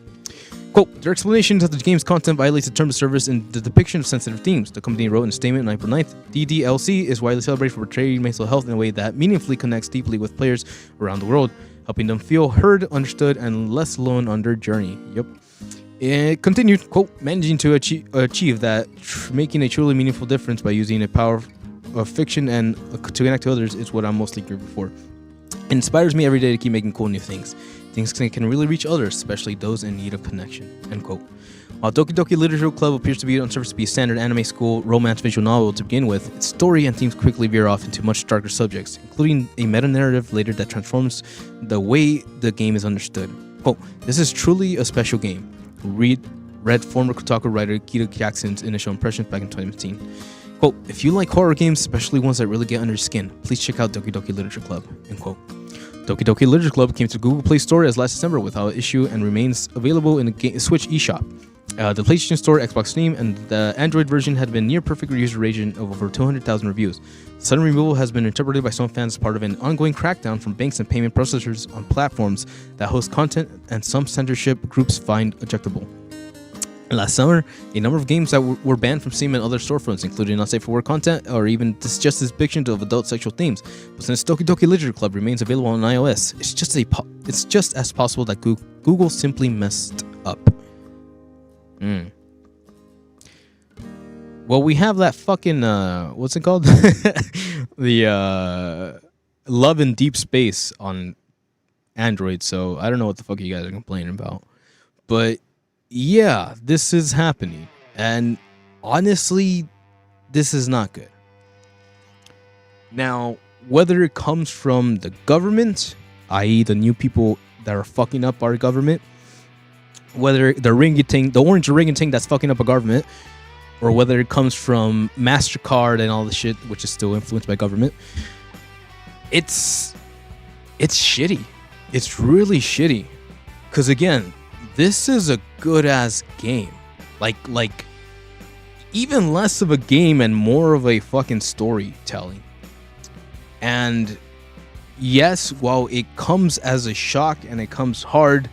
Quote, their explanations of the game's content violates the terms of service and the depiction of sensitive themes. The company wrote in a statement on April 9th, DDLC is widely celebrated for portraying mental health in a way that meaningfully connects deeply with players around the world, helping them feel heard, understood, and less alone on their journey. Yep. It continued, quote, managing to achieve that, making a truly meaningful difference by using a power of fiction and to connect to others is what I'm mostly grateful for. It inspires me every day to keep making cool new things. Things can really reach others, especially those in need of connection. End quote. While Doki Doki Literature Club appears to be on surface to be a standard anime school romance visual novel to begin with, its story and themes quickly veer off into much darker subjects, including a meta-narrative later that transforms the way the game is understood. Quote, this is truly a special game. Read former Otaku writer Kita Jackson's initial impressions back in 2015. Quote, if you like horror games, especially ones that really get under your skin, please check out Doki Doki Literature Club. End quote. Doki Doki Literature Club came to Google Play Store as last December without issue and remains available in the Switch eShop. The PlayStation Store, Xbox Steam, and the Android version had been near perfect user rating of over 200,000 reviews. Sudden removal has been interpreted by some fans as part of an ongoing crackdown from banks and payment processors on platforms that host content and some censorship groups find objectable. Last summer, a number of games that were banned from Steam and other storefronts, including not safe for work content or even just depictions of adult sexual themes. But since Doki Doki Literature Club remains available on iOS, it's just as possible that Google simply messed up. Well, we have that fucking what's it called? The Love in Deep Space on Android. So I don't know what the fuck you guys are complaining about, but yeah, this is happening, and honestly, this is not good. Now, whether it comes from the government, i.e. the new people that are fucking up our government, whether the orange orangutan that's fucking up a government, or whether it comes from MasterCard and all the shit, which is still influenced by government, it's shitty. It's really shitty. Because again, this is a good ass game. Like even less of a game and more of a fucking storytelling. And yes, while it comes as a shock and it comes hard,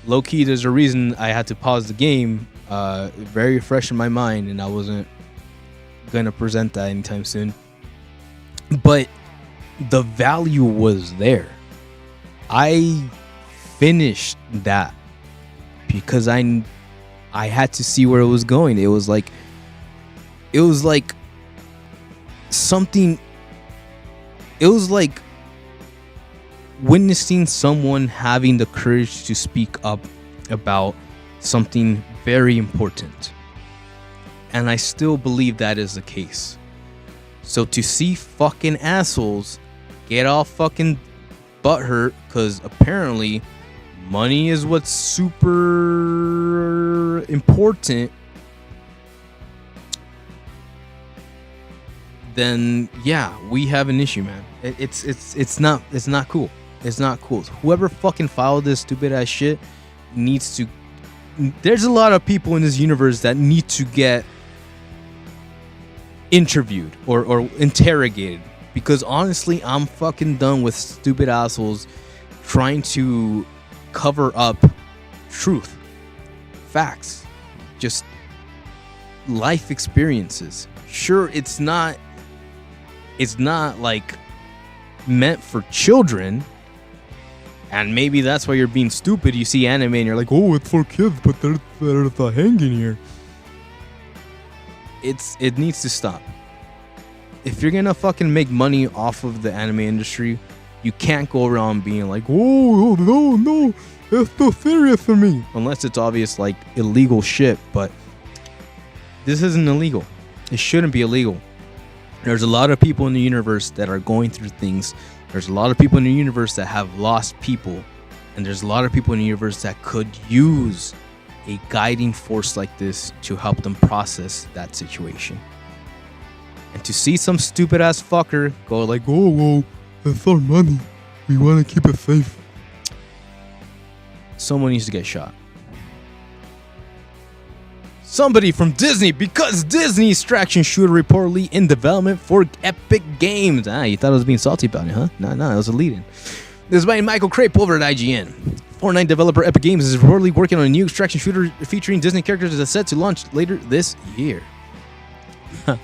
low key, there's a reason I had to pause the game. Very fresh in my mind, and I wasn't gonna present that anytime soon. But the value was there. I finished that because I had to see where it was going. It was like something. It was like witnessing someone having the courage to speak up about something very important. And I still believe that is the case. So to see fucking assholes get all fucking butthurt because apparently money is what's super important, then yeah, we have an issue, man. It's not cool. It's not cool. Whoever fucking filed this stupid ass shit needs to. There's a lot of people in this universe that need to get interviewed or interrogated, because honestly, I'm fucking done with stupid assholes trying to cover up truth, facts, just life experiences. Sure, it's not like meant for children, and maybe that's why you're being stupid. You see anime and you're like, oh, it's for kids, but there's a hanging here. It needs to stop. If you're gonna fucking make money off of the anime industry, you can't go around being like, oh no, that's so serious for me. Unless it's obvious like illegal shit, but this isn't illegal. It shouldn't be illegal. There's a lot of people in the universe that are going through things. There's a lot of people in the universe that have lost people. And there's a lot of people in the universe that could use a guiding force like this to help them process that situation. And to see some stupid ass fucker go like, oh, well, it's our money. We want to keep it safe. Someone needs to get shot. Somebody from Disney, because Disney's traction shooter reportedly in development for Epic Games. You thought I was being salty about it, huh? No, it was a lead-in. This is by Michael Crape over at IGN. Fortnite developer Epic Games is reportedly working on a new extraction shooter featuring Disney characters that is set to launch later this year. A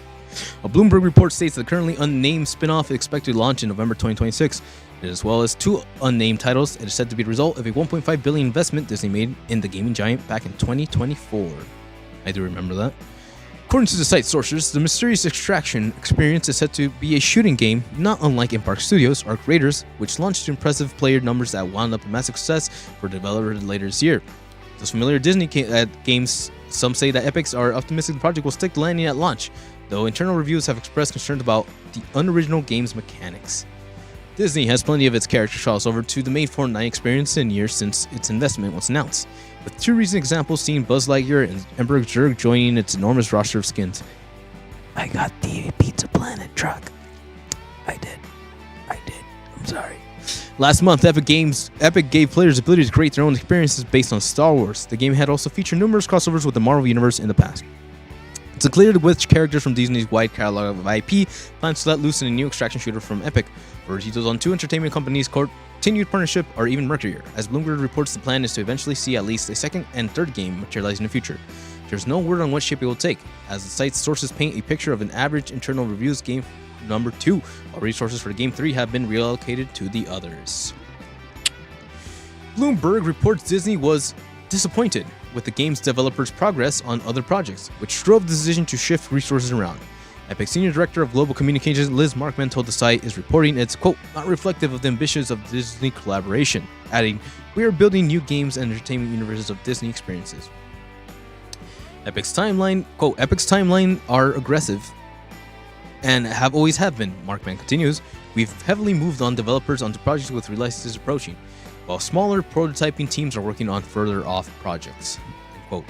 Bloomberg report states that the currently unnamed spin-off is expected to launch in November 2026, as well as two unnamed titles. It is said to be the result of a $1.5 billion investment Disney made in the gaming giant back in 2024. I do remember that. According to the site sources, the mysterious extraction experience is said to be a shooting game not unlike Embark Studios' Arc Raiders, which launched to impressive player numbers that wound up a massive success for developers later this year. Those familiar Disney games, some say that Epics are optimistic the project will stick the landing at launch, though internal reviews have expressed concerns about the unoriginal game's mechanics. Disney has plenty of its character crossover to the main Fortnite experience in years since its investment was announced, with two recent examples seeing Buzz Lightyear and Emperor Zurg joining its enormous roster of skins. I got the Pizza Planet truck. I did. I'm sorry. Last month, Epic gave players the ability to create their own experiences based on Star Wars. The game had also featured numerous crossovers with the Marvel Universe in the past. It's unclear which characters from Disney's wide catalog of IP plans to let loose in a new extraction shooter from Epic. For details on two entertainment companies' continued partnership are even murkier, as Bloomberg reports the plan is to eventually see at least a second and third game materialize in the future. There's no word on what shape it will take, as the site's sources paint a picture of an average internal reviews game number 2, while resources for game 3 have been reallocated to the others. Bloomberg reports Disney was disappointed with the game's developers' progress on other projects, which drove the decision to shift resources around. Epic Senior Director of Global Communications Liz Markman told the site is reporting it's, quote, not reflective of the ambitions of Disney collaboration, adding, we are building new games and entertainment universes of Disney experiences. Epic's timeline, quote, Epic's timeline are aggressive and always have been, Markman continues. We've heavily moved on developers onto projects with releases approaching, while smaller prototyping teams are working on further off projects, end quote.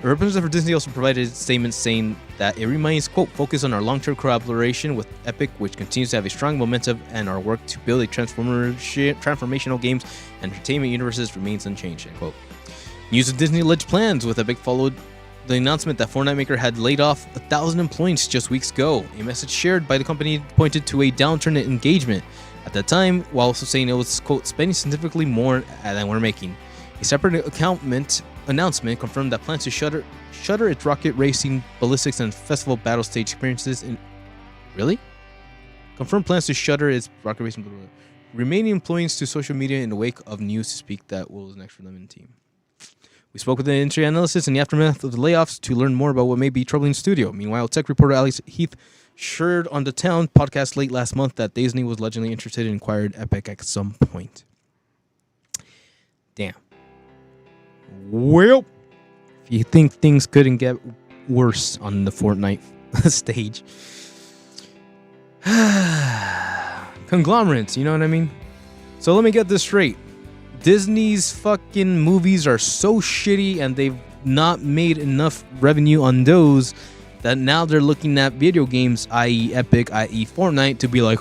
A representative for Disney also provided statements saying that it remains, quote, focused on our long-term collaboration with Epic, which continues to have a strong momentum, and our work to build a transformational games and entertainment universes remains unchanged, end quote. News of Disney alleged plans with Epic followed the announcement that Fortnite Maker had laid off 1,000 employees just weeks ago. A message shared by the company pointed to a downturn in engagement at that time, while also saying it was, quote, spending significantly more than we're making. A separate announcement confirmed that plans to shutter its rocket racing, ballistics, and festival battle stage experiences in... Really? Confirmed plans to shutter its rocket racing... Remaining employees to social media in the wake of news to speak that was next for them in the team. We spoke with the industry analysts in the aftermath of the layoffs to learn more about what may be troubling the studio. Meanwhile, tech reporter Alex Heath shared on the Town podcast late last month that Disney was allegedly interested in acquiring Epic at some point. Damn. Well, if you think things couldn't get worse on the Fortnite stage, conglomerates, you know what I mean? So let me get this straight. Disney's fucking movies are so shitty and they've not made enough revenue on those that now they're looking at video games, i.e. Epic, i.e. Fortnite, to be like,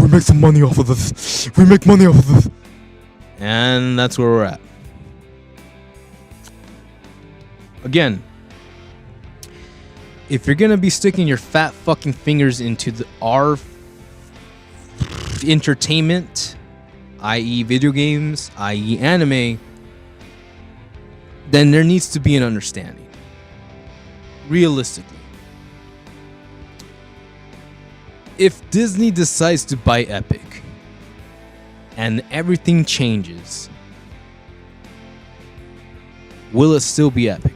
we make some money off of this. We make money off of this. And that's where we're at. Again, if you're gonna be sticking your fat fucking fingers into our entertainment, i.e. video games, i.e. anime, then there needs to be an understanding. Realistically. If Disney decides to buy Epic and everything changes, will it still be Epic?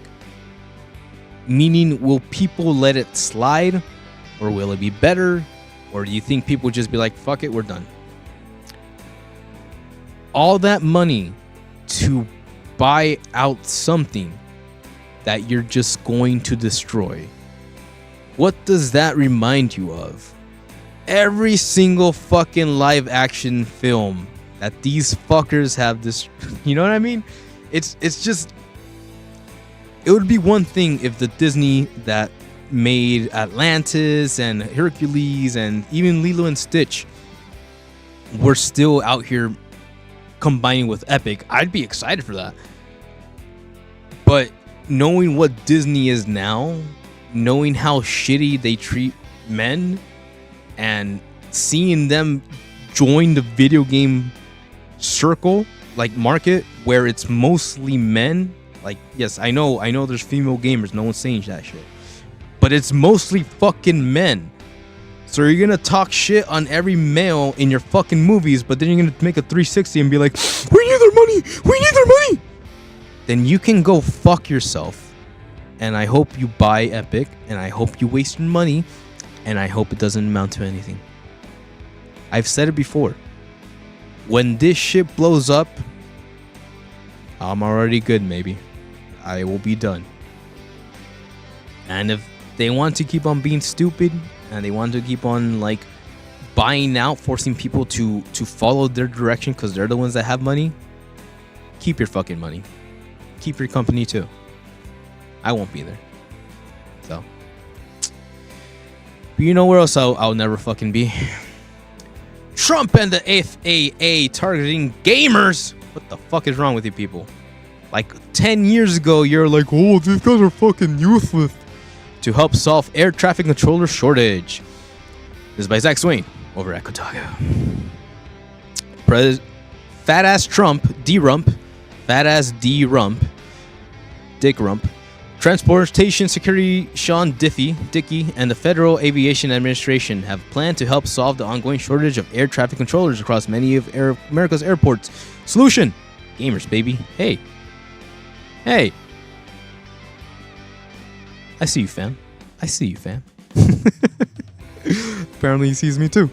Meaning, will people let it slide? Or will it be better? Or do you think people would just be like, fuck it, we're done? All that money to buy out something that you're just going to destroy. What does that remind you of? Every single fucking live action film that these fuckers have this, you know what I mean? It's just, it would be one thing if the Disney that made Atlantis and Hercules and even Lilo and Stitch were still out here combining with Epic. I'd be excited for that. But knowing what Disney is now, knowing how shitty they treat men, and seeing them join the video game circle, like market, where it's mostly men. Like, yes, I know there's female gamers, no one's saying that shit, but it's mostly fucking men. So you're gonna talk shit on every male in your fucking movies, but then you're gonna make a 360 and be like, we need their money, we need their money. Then you can go fuck yourself. And I hope you buy Epic, and I hope you waste your money, and I hope it doesn't amount to anything. I've said it before. When this shit blows up, I'm already good, maybe. I will be done. And if they want to keep on being stupid, and they want to keep on like buying out, forcing people to follow their direction because they're the ones that have money, keep your fucking money. Keep your company too. I won't be there. So, but you know where else I'll never fucking be? Trump and the FAA targeting gamers. What the fuck is wrong with you people? Like 10 years ago, you're like, oh, these guys are fucking useless. To help solve air traffic controller shortage. This is by Zach Swain over at Otaku. Fat ass Trump, D-Rump, fat ass D-Rump, Dick Rump, Transportation Security Sean Dickey, and the Federal Aviation Administration have planned to help solve the ongoing shortage of air traffic controllers across many of America's airports. Solution: gamers, baby. Hey. I see you, fam. Apparently he sees me too,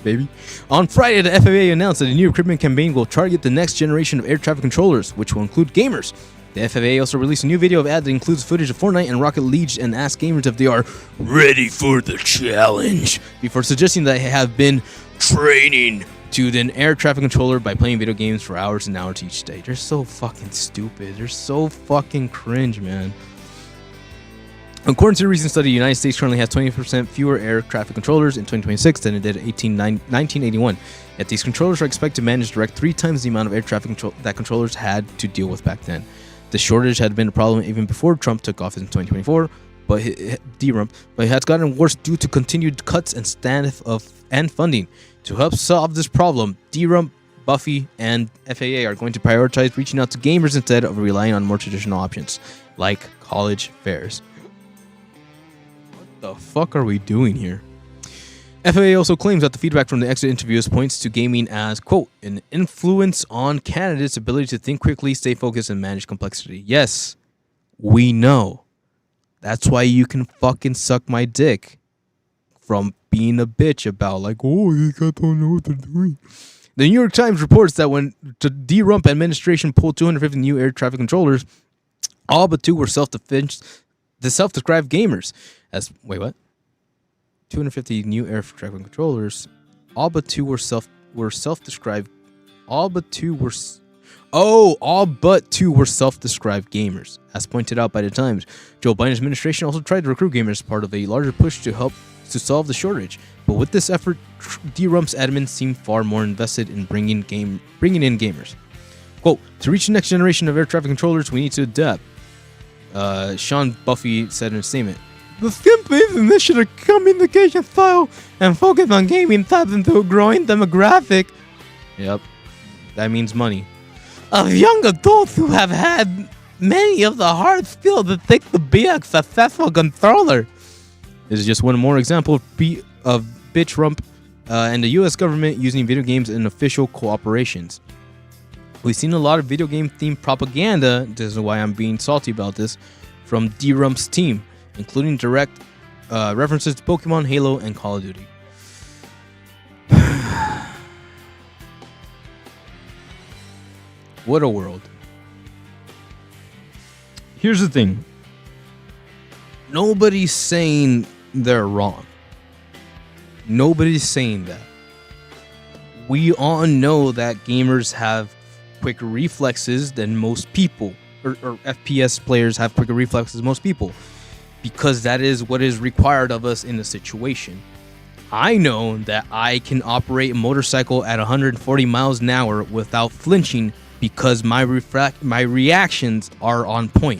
baby. On Friday, the FAA announced that a new equipment campaign will target the next generation of air traffic controllers, which will include gamers. The FAA also released a new video of ad that includes footage of Fortnite and Rocket League and asked gamers if they are ready for the challenge, before suggesting that they have been training to an air traffic controller by playing video games for hours and hours each day. They're so fucking stupid. They're so fucking cringe, man. According to a recent study, the United States currently has 20% fewer air traffic controllers in 2026 than it did in 1981. Yet these controllers are expected to manage direct 3 times the amount of air traffic that controllers had to deal with back then. The shortage had been a problem even before Trump took office in 2024, but it has gotten worse due to continued cuts and funding. To help solve this problem, D-Rump, Buffy, and FAA are going to prioritize reaching out to gamers instead of relying on more traditional options, like college fairs. What the fuck are we doing here? FAA also claims that the feedback from the exit interviews points to gaming as, quote, an influence on candidates' ability to think quickly, stay focused, and manage complexity. Yes, we know. That's why you can fucking suck my dick from being a bitch about, like, oh, you guys don't know what they're doing. The New York Times reports that when the D-Rump administration pulled 250 new air traffic controllers, all but 2 were self-described gamers. Wait, what? 250 new air traffic controllers. All but 2 were self-described. All but 2 were self-described gamers. As pointed out by the Times, Joe Biden's administration also tried to recruit gamers as part of a larger push to help to solve the shortage. But with this effort, D-Rump's admins seem far more invested in bringing in gamers. Quote, to reach the next generation of air traffic controllers, we need to adapt. Sean Buffy said in a statement. The simplest initiative communication style and focus on gaming taps into a growing demographic. Yep, that means money. Of young adults who have had many of the hard skills that take to be a successful controller. This is just one more example of bitch rump and the U.S. government using video games in official cooperations. We've seen a lot of video game themed propaganda. This is why I'm being salty about this from D-Rump's team, including direct references to Pokemon, Halo, and Call of Duty. What a world. Here's the thing. Nobody's saying they're wrong. Nobody's saying that. We all know that gamers have quicker reflexes than most people, or FPS players have quicker reflexes than most people, because that is what is required of us in a situation. I know that I can operate a motorcycle at 140 miles an hour without flinching because my reactions are on point.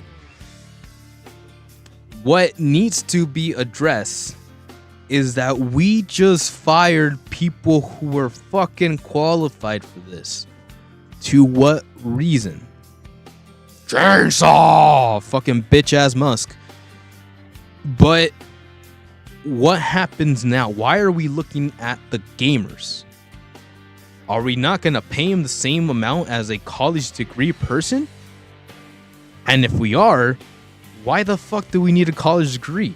What needs to be addressed is that we just fired people who were fucking qualified for this. To what reason? Chainsaw! Fucking bitch ass Musk. But what happens now? Why are we looking at the gamers? Are we not going to pay him the same amount as a college degree person? And if we are, why the fuck do we need a college degree?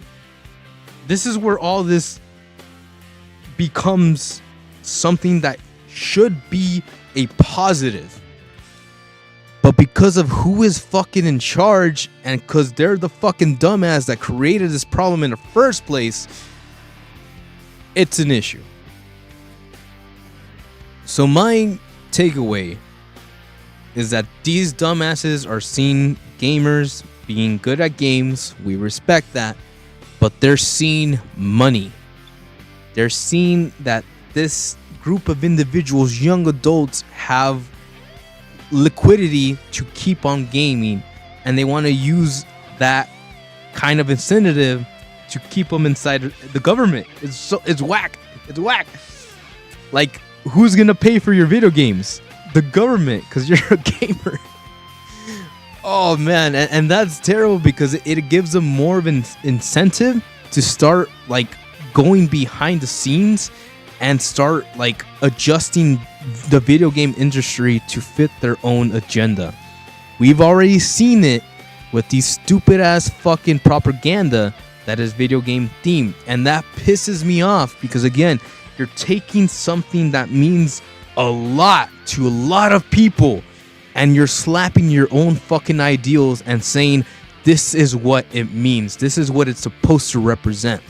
This is where all this becomes something that should be a positive. But because of who is fucking in charge, and because they're the fucking dumbass that created this problem in the first place, it's an issue. So my takeaway is that these dumbasses are seeing gamers being good at games. We respect that. But they're seeing money. They're seeing that this group of individuals, young adults, have liquidity to keep on gaming, and they want to use that kind of incentive to keep them inside the government. It's whack. It's whack. Like, who's gonna pay for your video games? The government, because you're a gamer. Oh man, and that's terrible because it gives them more of an incentive to start like going behind the scenes and start like adjusting the video game industry to fit their own agenda. We've already seen it with these stupid ass fucking propaganda that is video game themed, and that pisses me off because again, you're taking something that means a lot to a lot of people and you're slapping your own fucking ideals and saying this is what it means, this is what it's supposed to represent.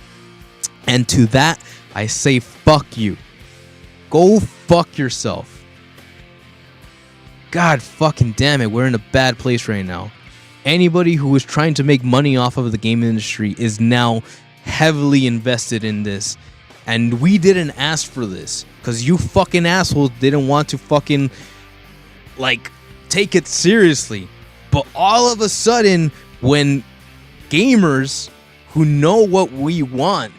And to that I say fuck you. Go fuck yourself. God fucking damn it, we're in a bad place right now. Anybody who is trying to make money off of the game industry is now heavily invested in this. And we didn't ask for this because you fucking assholes didn't want to fucking like take it seriously. But all of a sudden, when gamers who know what we want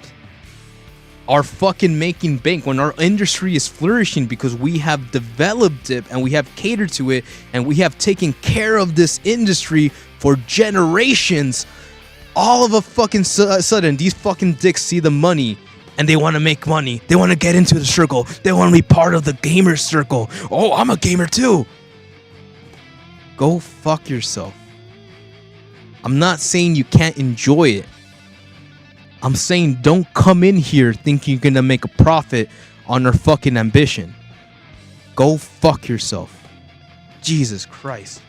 are fucking making bank, when our industry is flourishing because we have developed it and we have catered to it and we have taken care of this industry for generations, all of a fucking sudden these fucking dicks see the money and they want to make money. They want to get into the circle. They want to be part of the gamer circle. Oh, I'm a gamer too. Go fuck yourself. I'm not saying you can't enjoy it. I'm saying don't come in here thinking you're going to make a profit on our fucking ambition. Go fuck yourself. Jesus Christ.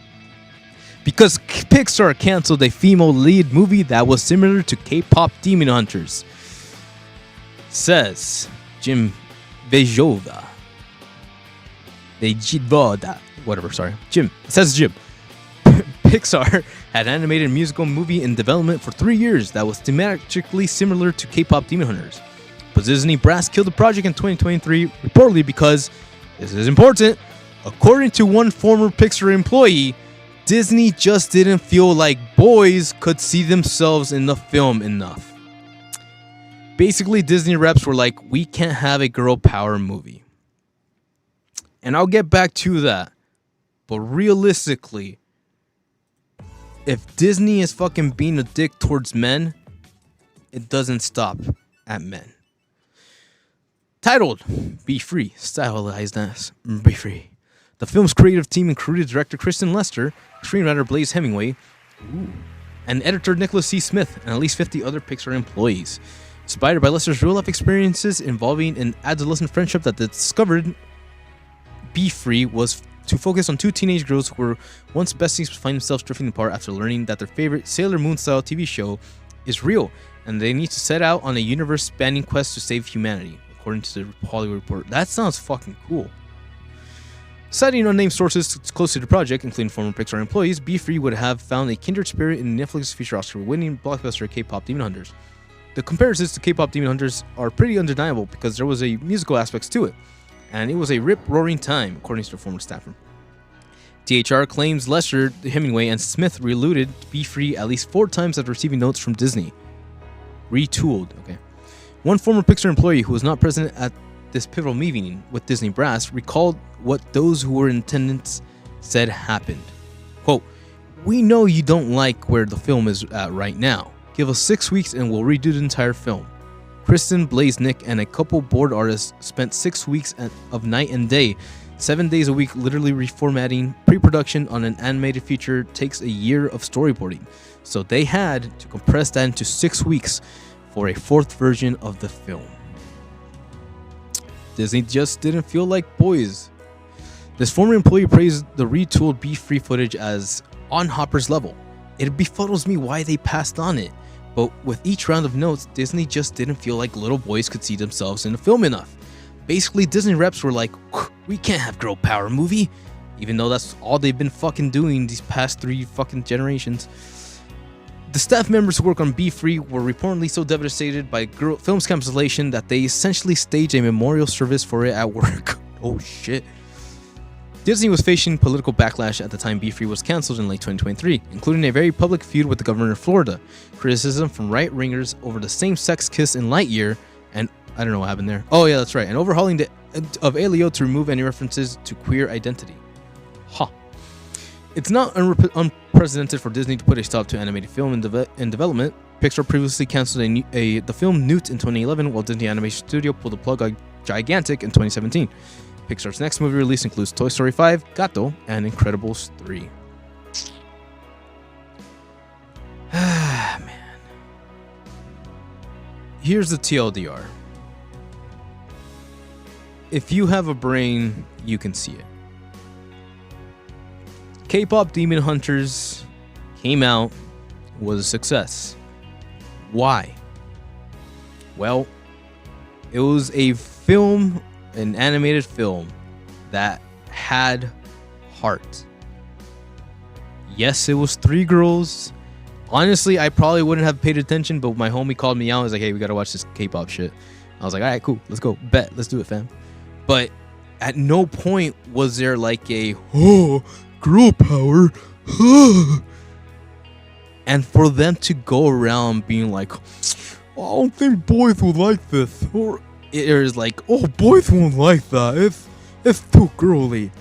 Because Pixar canceled a female lead movie that was similar to K-pop Demon Hunters. Says Jim Vejoda. Whatever, sorry. Jim. It says Jim. Pixar had an animated musical movie in development for 3 years that was thematically similar to K-pop Demon Hunters. But Disney brass killed the project in 2023, reportedly because, this is important, according to one former Pixar employee, Disney just didn't feel like boys could see themselves in the film enough. Basically, Disney reps were like, we can't have a girl power movie. And I'll get back to that. But realistically, if Disney is fucking being a dick towards men, it doesn't stop at men. Titled, Be Free, stylized as Be Free. The film's creative team included director Kristen Lester, screenwriter Blaze Hemingway, and editor Nicholas C. Smith, and at least 50 other Pixar employees. Inspired by Lester's real-life experiences involving an adolescent friendship that discovered Be Free was to focus on two teenage girls who were once besties but find themselves drifting apart after learning that their favorite Sailor Moon-style TV show is real, and they need to set out on a universe-spanning quest to save humanity, according to the Hollywood Reporter. That sounds fucking cool. Citing unnamed sources close to the project, including former Pixar employees, Be Free would have found a kindred spirit in Netflix's future Oscar-winning blockbuster K-pop Demon Hunters. The comparisons to K-pop Demon Hunters are pretty undeniable because there was a musical aspects to it, and it was a rip-roaring time, according to the former staffer. THR claims Lester, Hemingway, and Smith reluded Be Free at least 4 times after receiving notes from Disney. Retooled, okay. One former Pixar employee who was not present at this pivotal meeting with Disney brass recalled what those who were in attendance said happened. Quote, "We know you don't like where the film is at right now. Give us 6 weeks and we'll redo the entire film." Kristen, Blaznick, and a couple board artists spent 6 weeks of night and day, 7 days a week, literally reformatting. Pre-production on an animated feature takes a year of storyboarding, so they had to compress that into 6 weeks for a fourth version of the film. Disney just didn't feel like boys. This former employee praised the retooled Be-Free footage as on Hopper's level. "It befuddles me why they passed on it, but with each round of notes, Disney just didn't feel like little boys could see themselves in the film enough. Basically, Disney reps were like, we can't have girl power movie," even though that's all they've been fucking doing these past 3 fucking generations. The staff members who work on Be-Free were reportedly so devastated by film's cancellation that they essentially staged a memorial service for it at work. Oh shit. Disney was facing political backlash at the time Be-Free was cancelled in late 2023, including a very public feud with the governor of Florida, criticism from right-wingers over the same-sex kiss in Lightyear, and I don't know what happened there. Oh yeah, that's right, and overhauling of Alio to remove any references to queer identity. Ha. It's not unprecedented for Disney to put a stop to animated film in development. Pixar previously cancelled the film Newt in 2011, while Disney Animation Studio pulled the plug on Gigantic in 2017. Pixar's next movie release includes Toy Story 5, Gato, and Incredibles 3. Ah, man. Here's the TLDR. If you have a brain, you can see it. K-pop Demon Hunters came out, was a success. Why? Well, it was a film, an animated film that had heart. Yes, it was 3 girls. Honestly, I probably wouldn't have paid attention, but my homie called me out. He was like, "Hey, we gotta watch this K-pop shit." I was like, "All right, cool, let's go. Bet, let's do it, fam." But at no point was there like a girl power, and for them to go around being like, "I don't think boys would like this," or it is like, "Oh, boys won't like that. It's too girly,"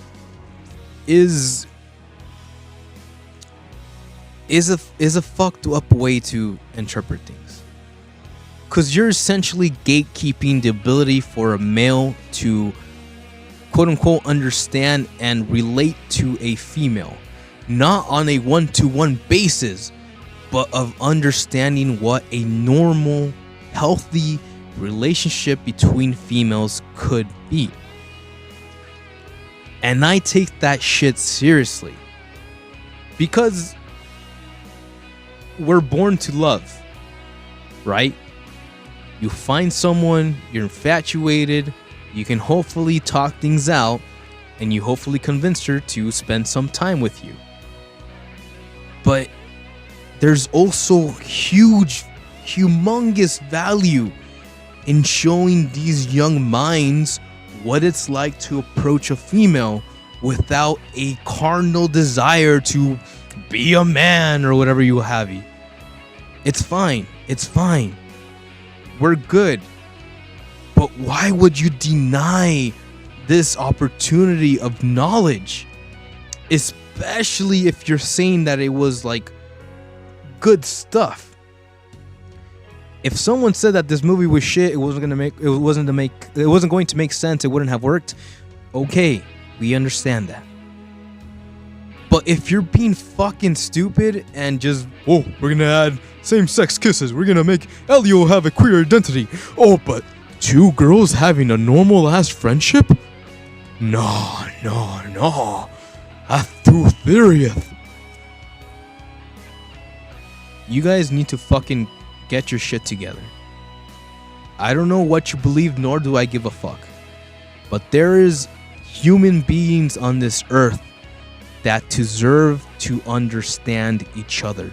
is a fucked up way to interpret things. Because you're essentially gatekeeping the ability for a male to quote unquote understand and relate to a female, not on a one-to-one basis, but of understanding what a normal, healthy relationship between females could be. And I take that shit seriously, because we're born to love, right? You find someone, you're infatuated, you can hopefully talk things out, and you hopefully convince her to spend some time with you. But there's also humongous value in showing these young minds what it's like to approach a female without a carnal desire to be a man or whatever you have. It's fine. It's fine. We're good. But why would you deny this opportunity of knowledge? Especially if you're saying that it was like good stuff. If someone said that this movie was shit, it wasn't going to make sense, it wouldn't have worked. Okay, we understand that. But if you're being fucking stupid and just, "Oh, we're gonna add same-sex kisses, we're gonna make Elio have a queer identity. Oh, but 2 girls having a normal-ass friendship? No. That's too serious." You guys need to fucking get your shit together. I don't know what you believe, nor do I give a fuck. But there is human beings on this earth that deserve to understand each other.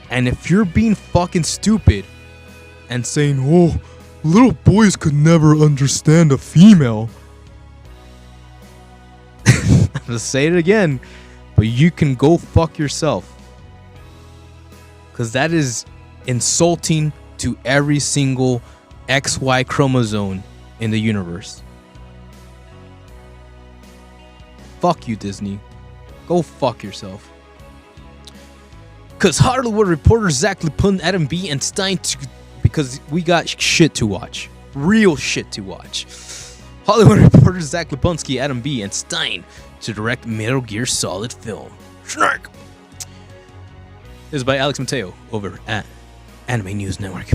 And if you're being fucking stupid and saying, "Oh, little boys could never understand a female," I'm gonna say it again, but you can go fuck yourself. Because that is insulting to every single XY chromosome in the universe. Fuck you, Disney. Go fuck yourself. Because Hollywood reporter Zach Lepun, Adam B, and Stein, because we got shit to watch. Real shit to watch. Hollywood reporters Zach Lipunski, Adam B, and Stein to direct Metal Gear Solid film. Snark! This is by Alex Mateo over at Anime News Network.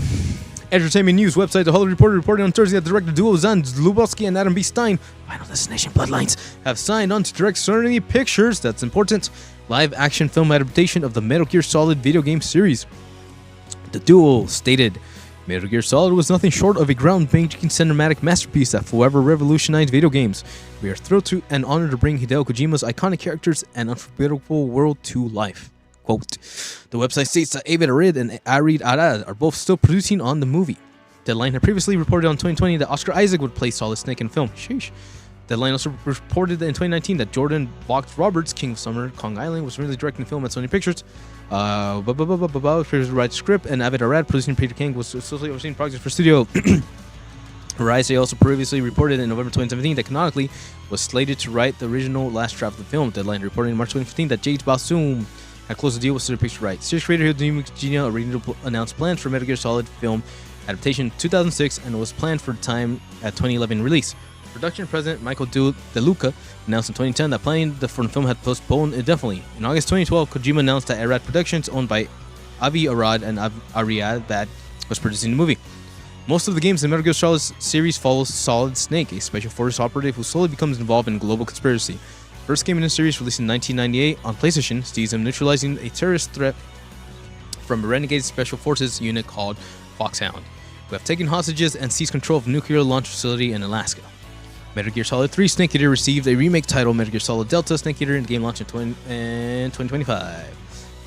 Entertainment news website The Hollywood Reporter reported on Thursday that director duo Zan Lubowski and Adam B. Stein, Final Destination Bloodlines, have signed on to direct Serenity Pictures, that's important, live action film adaptation of the Metal Gear Solid video game series. The duo stated, Metal Gear Solid was nothing short of a groundbreaking cinematic masterpiece that forever revolutionized video games. We are thrilled to and honored to bring Hideo Kojima's iconic characters and unforgettable world to life. Quote, the website states that David Arid and Arid Arad are both still producing on the movie. Deadline had previously reported on 2020 that Oscar Isaac would play Solid Snake in film. Sheesh. Deadline also reported in 2019 that Jordan Box Roberts, King of Summer, Kong Island, was really directing the film at Sony Pictures. Write script, and Avid Arad, producing Peter King, was associated overseeing projects for studio. Rise also previously reported in November 2017 that canonically was slated to write the original last draft of the film. Deadline reported in March 2015 that Jade Balsoom had closed a deal with Studio Pictures Rights. Series creator Hideo Kojima originally announced plans for Metal Gear Solid film adaptation in 2006 and was planned for time at 2011 release. Production president Michael DeLuca announced in 2010 that planning for the film had postponed indefinitely. In August 2012, Kojima announced that Arad Productions, owned by Avi Arad and Ariad, was producing the movie. Most of the games in the Metal Gear Solid series follow Solid Snake, a special forces operative who slowly becomes involved in a global conspiracy. First game in the series, released in 1998 on PlayStation, sees him neutralizing a terrorist threat from a renegade special forces unit called Foxhound, who have taken hostages and seized control of a nuclear launch facility in Alaska. Metal Gear Solid 3 Snake Eater received a remake title, Metal Gear Solid Delta Snake Eater, in the game launch in 2025.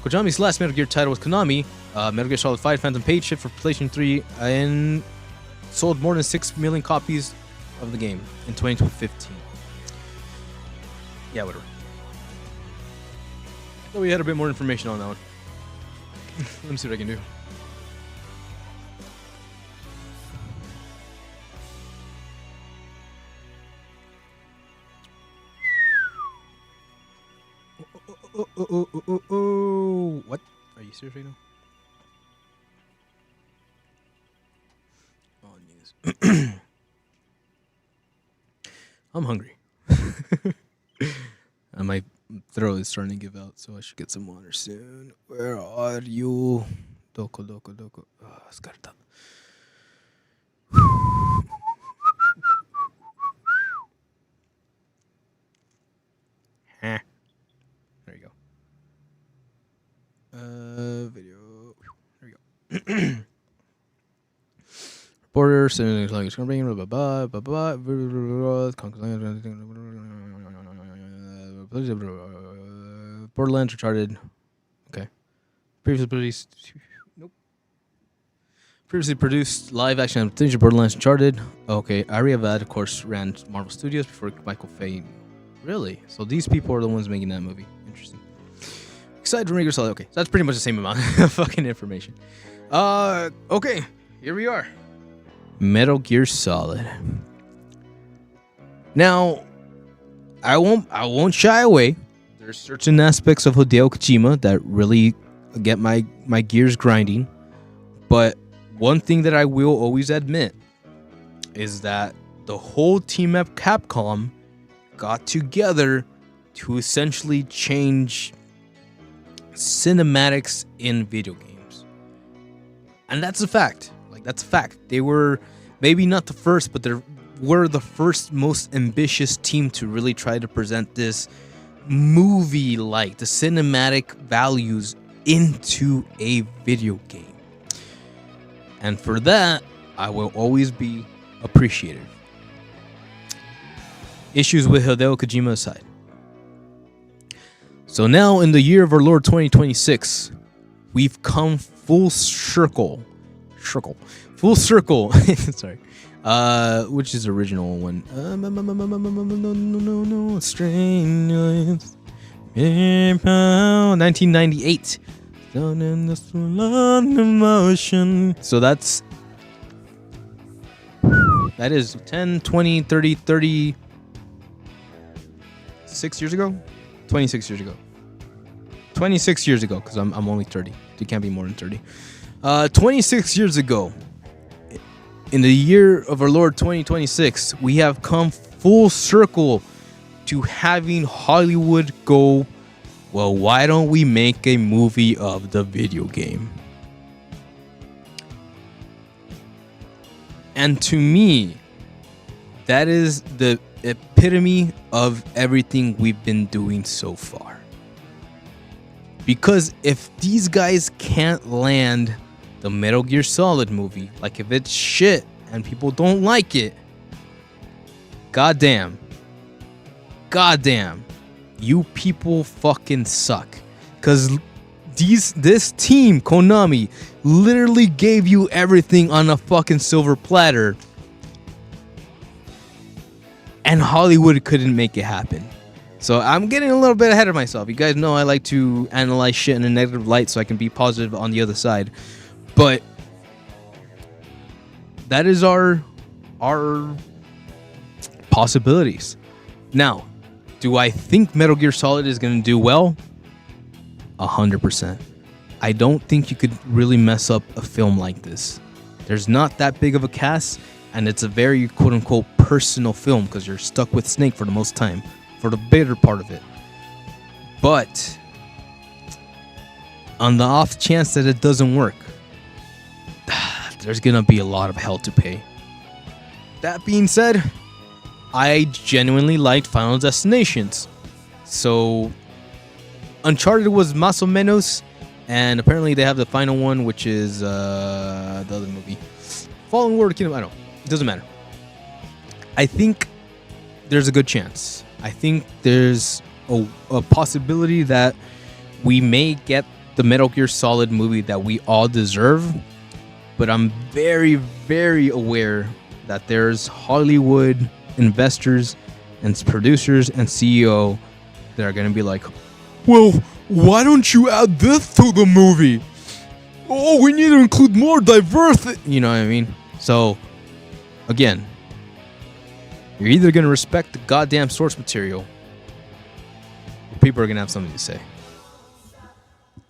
Konami's last Metal Gear title was Konami. Metal Gear Solid 5 Phantom Pain shipped for PlayStation 3 and sold more than 6 million copies of the game in 2015. Yeah, whatever. So we had a bit more information on that one. Let me see what I can do. What? Are you serious right now? Oh, news. I'm hungry. And my throat is starting to give out, so I should get some water soon. Where are you? Doko. Oh, scarta. There you go. Video. There we go. Reporter saying like it's coming. Borderlands Uncharted. Okay. Previously produced live action adaptation of Borderlands Uncharted. Okay. Ari Avad, of course, ran Marvel Studios before Michael Fay. Really? So these people are the ones making that movie. Interesting. Excited for Metal Gear Solid. Okay. So that's pretty much the same amount of fucking information. Okay. Here we are. Metal Gear Solid. Now, I won't shy away. There's certain aspects of Hideo Kojima that really get my gears grinding. But one thing that I will always admit is that the whole team at Capcom got together to essentially change cinematics in video games. And that's a fact. That's a fact. They were maybe not the first, but they were the first most ambitious team to really try to present this movie-like, the cinematic values into a video game. And for that, I will always be appreciative. Issues with Hideo Kojima aside. So now in the year of our Lord 2026, we've come full circle. Sorry. Which is the original one? No. Strange. 1998. Down in the slow motion. So that's That is 10, 20, 30, 36 years ago? 26 years ago. 26 years ago, because I'm only 30. It can't be more than 30. 26 years ago, in the year of our Lord 2026, we have come full circle to having Hollywood go, well, why don't we make a movie of the video game? And to me, that is the epitome of everything we've been doing so far. Because if these guys can't land the Metal Gear Solid movie, like if it's shit and people don't like it, goddamn, you people fucking suck. Because this team, Konami, literally gave you everything on a fucking silver platter, and Hollywood couldn't make it happen. So I'm getting a little bit ahead of myself. You guys know I like to analyze shit in a negative light so I can be positive on the other side. But that is our possibilities. Now, do I think Metal Gear Solid is going to do well? 100%. I don't think you could really mess up a film like this. There's not that big of a cast, and it's a very quote-unquote personal film because you're stuck with Snake for the most time, for the better part of it. But on the off chance that it doesn't work, there's going to be a lot of hell to pay. That being said, I genuinely liked Final Destinations. So Uncharted was más o menos, and apparently they have the final one, which is the other movie, Fallen World Kingdom. I don't know. It doesn't matter. I think there's a good chance. I think there's a possibility that we may get the Metal Gear Solid movie that we all deserve. But I'm very, very aware that there's Hollywood investors and producers and CEO that are going to be like, well, why don't you add this to the movie? Oh, we need to include more diversity. You know what I mean? So, again, you're either going to respect the goddamn source material, or people are going to have something to say.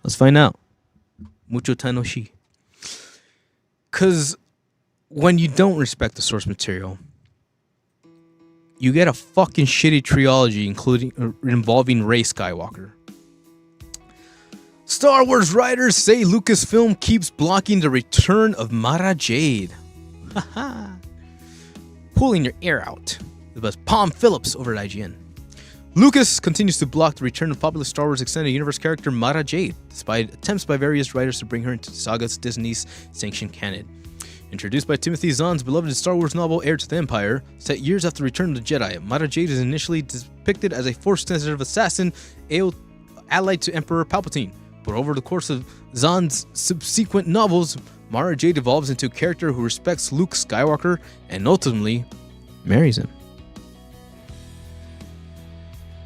Let's find out. Mucho tanoshi. Because when you don't respect the source material, you get a fucking shitty trilogy involving Rey Skywalker. Star Wars writers say Lucasfilm keeps blocking the return of Mara Jade. Haha. Pulling your ear out. It was Palm Phillips over at IGN. Lucas continues to block the return of popular Star Wars Extended Universe character Mara Jade, despite attempts by various writers to bring her into the saga's Disney's sanctioned canon. Introduced by Timothy Zahn's beloved Star Wars novel Heir to the Empire, set years after Return of the Jedi, Mara Jade is initially depicted as a Force-sensitive assassin allied to Emperor Palpatine. But over the course of Zahn's subsequent novels, Mara Jade evolves into a character who respects Luke Skywalker and ultimately marries him.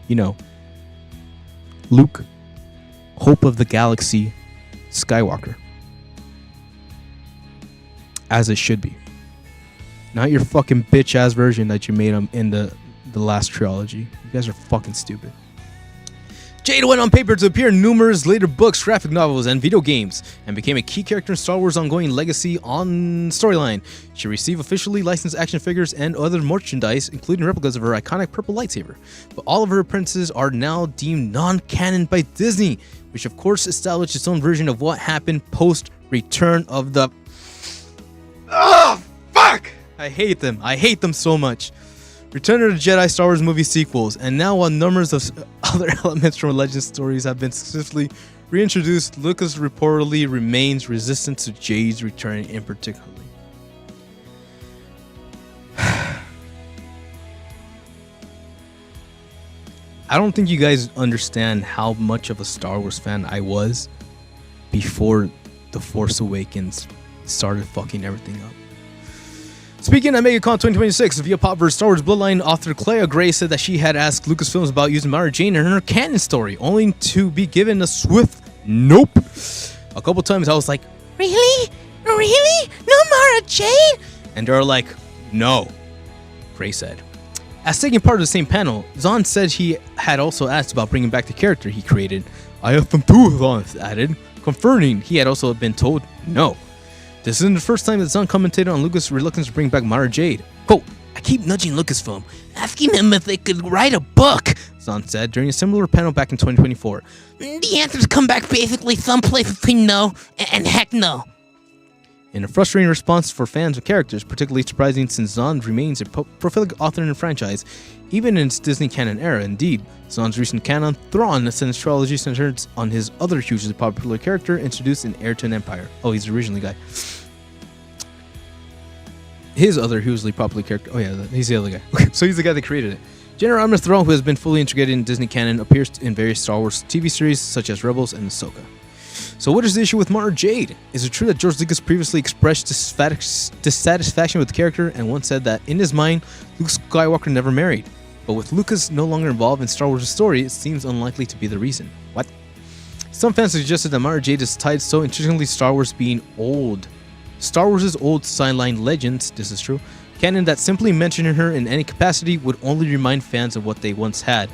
You know, Luke, Hope of the Galaxy, Skywalker. As it should be. Not your fucking bitch-ass version that you made him in the last trilogy. You guys are fucking stupid. Jade went on paper to appear in numerous later books, graphic novels, and video games, and became a key character in Star Wars' ongoing legacy on storyline. She received officially licensed action figures and other merchandise, including replicas of her iconic purple lightsaber. But all of her appearances are now deemed non-canon by Disney, which of course established its own version of what happened post-Return of the... Oh, fuck! I hate them. I hate them so much. Return of the Jedi Star Wars movie sequels, and now while numbers of other elements from Legend stories have been successfully reintroduced, Lucas reportedly remains resistant to Jade's return in particular. I don't think you guys understand how much of a Star Wars fan I was before The Force Awakens started fucking everything up. Speaking at MegaCon 2026, via Popverse Star Wars Bloodline author Clea Gray said that she had asked Lucasfilms about using Mara Jade in her canon story, only to be given a swift nope. A couple times I was like, really? Really? No Mara Jade? And they're like, no, Gray said. As taking part of the same panel, Zahn said he had also asked about bringing back the character he created. I have them too, Zahn added, confirming he had also been told no. This isn't the first time that Zahn commented on Lucas' reluctance to bring back Mara Jade. Quote, I keep nudging Lucasfilm, asking them if they could write a book, Zahn said during a similar panel back in 2024. The answers come back basically someplace between no and heck no. In a frustrating response for fans of characters, particularly surprising since Zahn remains a prolific author in the franchise, even in its Disney canon era. Indeed, Zahn's recent canon, Thrawn, a Senate trilogy centered on his other hugely popular character introduced in Heir to an Empire. Oh, he's the original guy. His other hugely popular character. Oh yeah, he's the other guy. Okay, so he's the guy that created it. General Admiral Thrawn, who has been fully integrated in Disney canon, appears in various Star Wars TV series such as Rebels and Ahsoka. So what is the issue with Mara Jade? Is it true that George Lucas previously expressed dissatisfaction with the character and once said that in his mind, Luke Skywalker never married? But with Lucas no longer involved in Star Wars' story, it seems unlikely to be the reason. What? Some fans suggested that Mara Jade is tied so intricately to Star Wars being old. Star Wars' old sideline legends, this is true, canon that simply mentioning her in any capacity would only remind fans of what they once had.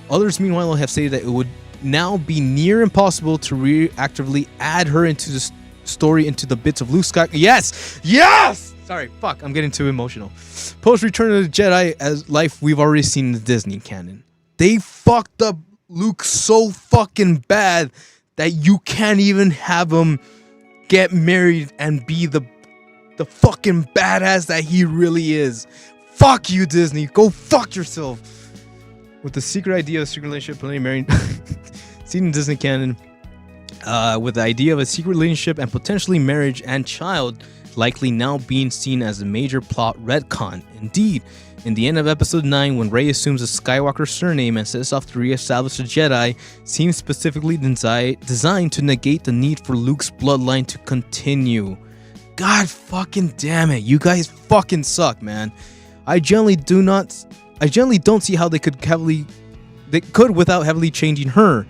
Others, meanwhile, have stated that it would now be near impossible to reactively add her into the story into the bits of Luke Skywalker. Yes! Sorry, fuck, I'm getting too emotional. Post Return of the Jedi as life we've already seen in the Disney canon. They fucked up Luke so fucking bad that you can't even have him get married and be the fucking badass that he really is. Fuck you, Disney. Go fuck yourself. With the secret idea of a secret relationship, plenty married, seen in Disney canon, with the idea of a secret relationship and potentially marriage and child likely now being seen as a major plot retcon. Indeed, in the end of episode 9, when Rey assumes a Skywalker surname and sets off to re-establish the Jedi, seems specifically designed to negate the need for Luke's bloodline to continue. God fucking damn it, you guys fucking suck, man. I generally don't see how they could without heavily changing her.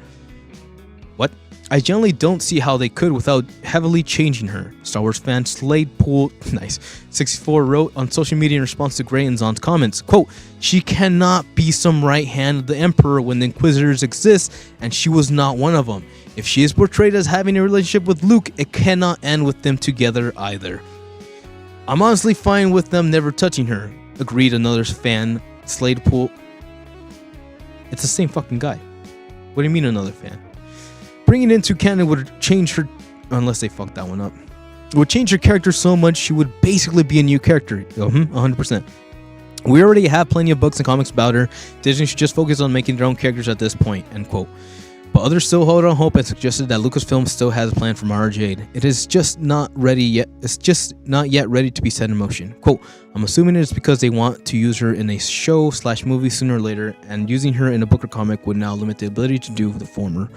What? I generally don't see how they could without heavily changing her. Star Wars fan Slade Pool, nice, 64 wrote on social media in response to Gray and Zahn's comments, quote, she cannot be some right hand of the Emperor when the Inquisitors exist, and she was not one of them. If she is portrayed as having a relationship with Luke, it cannot end with them together either. I'm honestly fine with them never touching her, agreed another fan, Slade Pool. It's the same fucking guy. What do you mean another fan? Bringing into canon would change her, unless they fucked that one up. It would change her character so much she would basically be a new character. 100%. We already have plenty of books and comics about her. Disney should just focus on making their own characters at this point, end quote. But others still hold on hope and suggested that Lucasfilm still has a plan for Mara Jade. It is just not ready yet. It's just not yet ready to be set in motion. Quote, I'm assuming it's because they want to use her in a show/movie sooner or later, and using her in a book or comic would now limit the ability to do the former.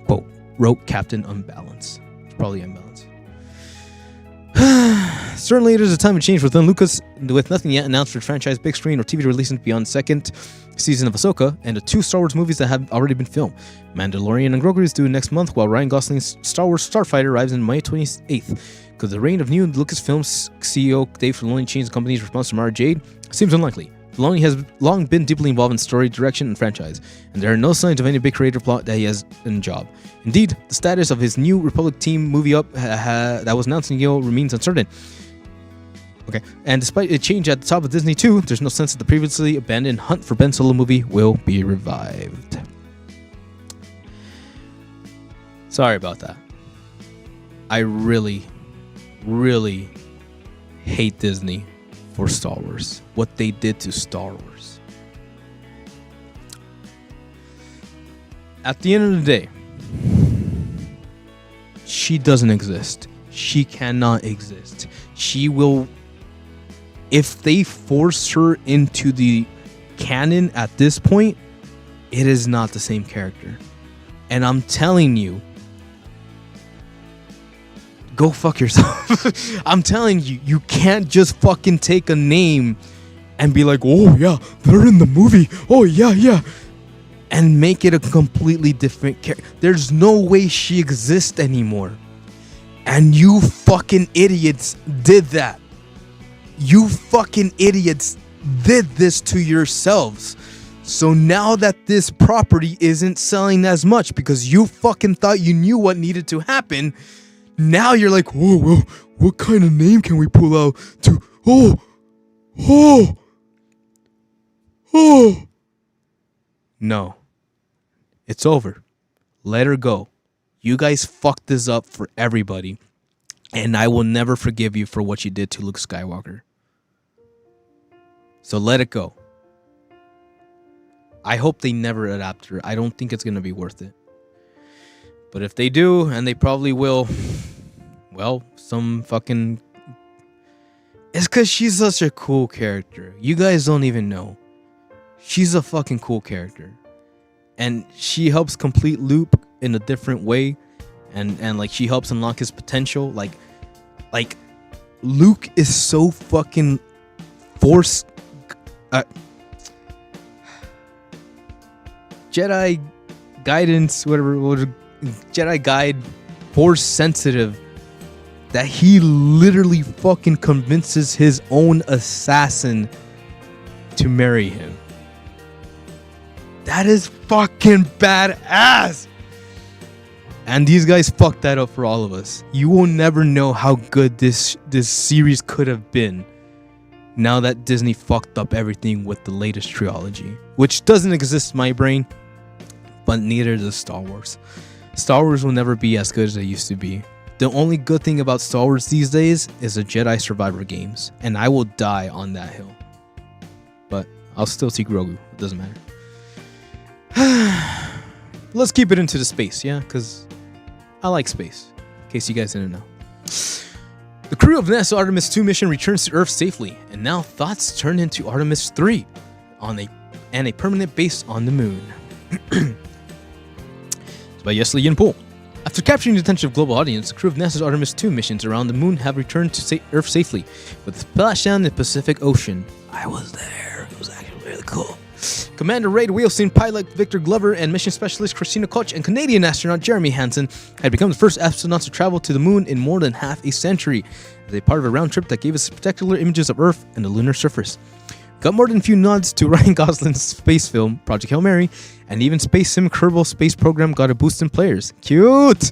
Quote, wrote Captain Unbalance. It's probably Unbalance. Certainly it is a time of change within Lucas, with nothing yet announced for franchise big screen or TV releases beyond second season of Ahsoka and the 2 Star Wars movies that have already been filmed. Mandalorian and Grogu is due next month, while Ryan Gosling's Star Wars Starfighter arrives on May 28th. Could the reign of new Lucasfilm's CEO Dave Filoni change the company's response to Mara Jade? Seems unlikely. Filoni has long been deeply involved in story, direction, and franchise, and there are no signs of any big creative plot that he has in job. Indeed, the status of his new Republic team movie that was announced in Yale remains uncertain. Okay, and despite a change at the top of Disney too, there's no sense that the previously abandoned Hunt for Ben Solo movie will be revived. Sorry about that. I really, really hate Disney for Star Wars. What they did to Star Wars. At the end of the day, she doesn't exist. She cannot exist. She will... If they force her into the canon at this point, it is not the same character. And I'm telling you, go fuck yourself. I'm telling you, you can't just fucking take a name and be like, oh yeah, they're in the movie. Oh yeah. And make it a completely different character. There's no way she exists anymore. And you fucking idiots did that. You fucking idiots did this to yourselves. So now that this property isn't selling as much because you fucking thought you knew what needed to happen, now you're like, oh, well, what kind of name can we pull out to, oh, no, it's over. Let her go. You guys fucked this up for everybody, and I will never forgive you for what you did to Luke Skywalker. So let it go. I hope they never adapt her. I don't think it's going to be worth it. But if they do, and they probably will, well, some fucking... It's because she's such a cool character. You guys don't even know. She's a fucking cool character. And she helps complete Luke in a different way. And like, she helps unlock his potential. Like Luke is so fucking force... Jedi guidance, whatever, Jedi guide, force sensitive, that he literally fucking convinces his own assassin to marry him. That is fucking badass. And these guys fucked that up for all of us. You will never know how good this series could have been now that Disney fucked up everything with the latest trilogy, which doesn't exist in my brain. But neither does Star Wars. Star Wars will never be as good as it used to be. The only good thing about Star Wars these days is the Jedi Survivor games. And I will die on that hill. But I'll still see Grogu. It doesn't matter. Let's keep it into the space, yeah? Because I like space. In case you guys didn't know. The crew of NASA Artemis 2 mission returns to Earth safely. And now thoughts turn into Artemis 3 and a permanent base on the moon. By Yesley Yin Po. After capturing the attention of global audience, the crew of NASA's Artemis 2 missions around the moon have returned to Earth safely, with a splashdown in the Pacific Ocean. I was there. It was actually really cool. Commander Ray Wheelstein, pilot Victor Glover, and mission specialist Christina Koch and Canadian astronaut Jeremy Hansen had become the first astronauts to travel to the moon in more than half a century, as a part of a round trip that gave us spectacular images of Earth and the lunar surface. Got more than a few nods to Ryan Gosling's space film, Project Hail Mary, and even Space Sim Kerbal Space Program got a boost in players. Cute!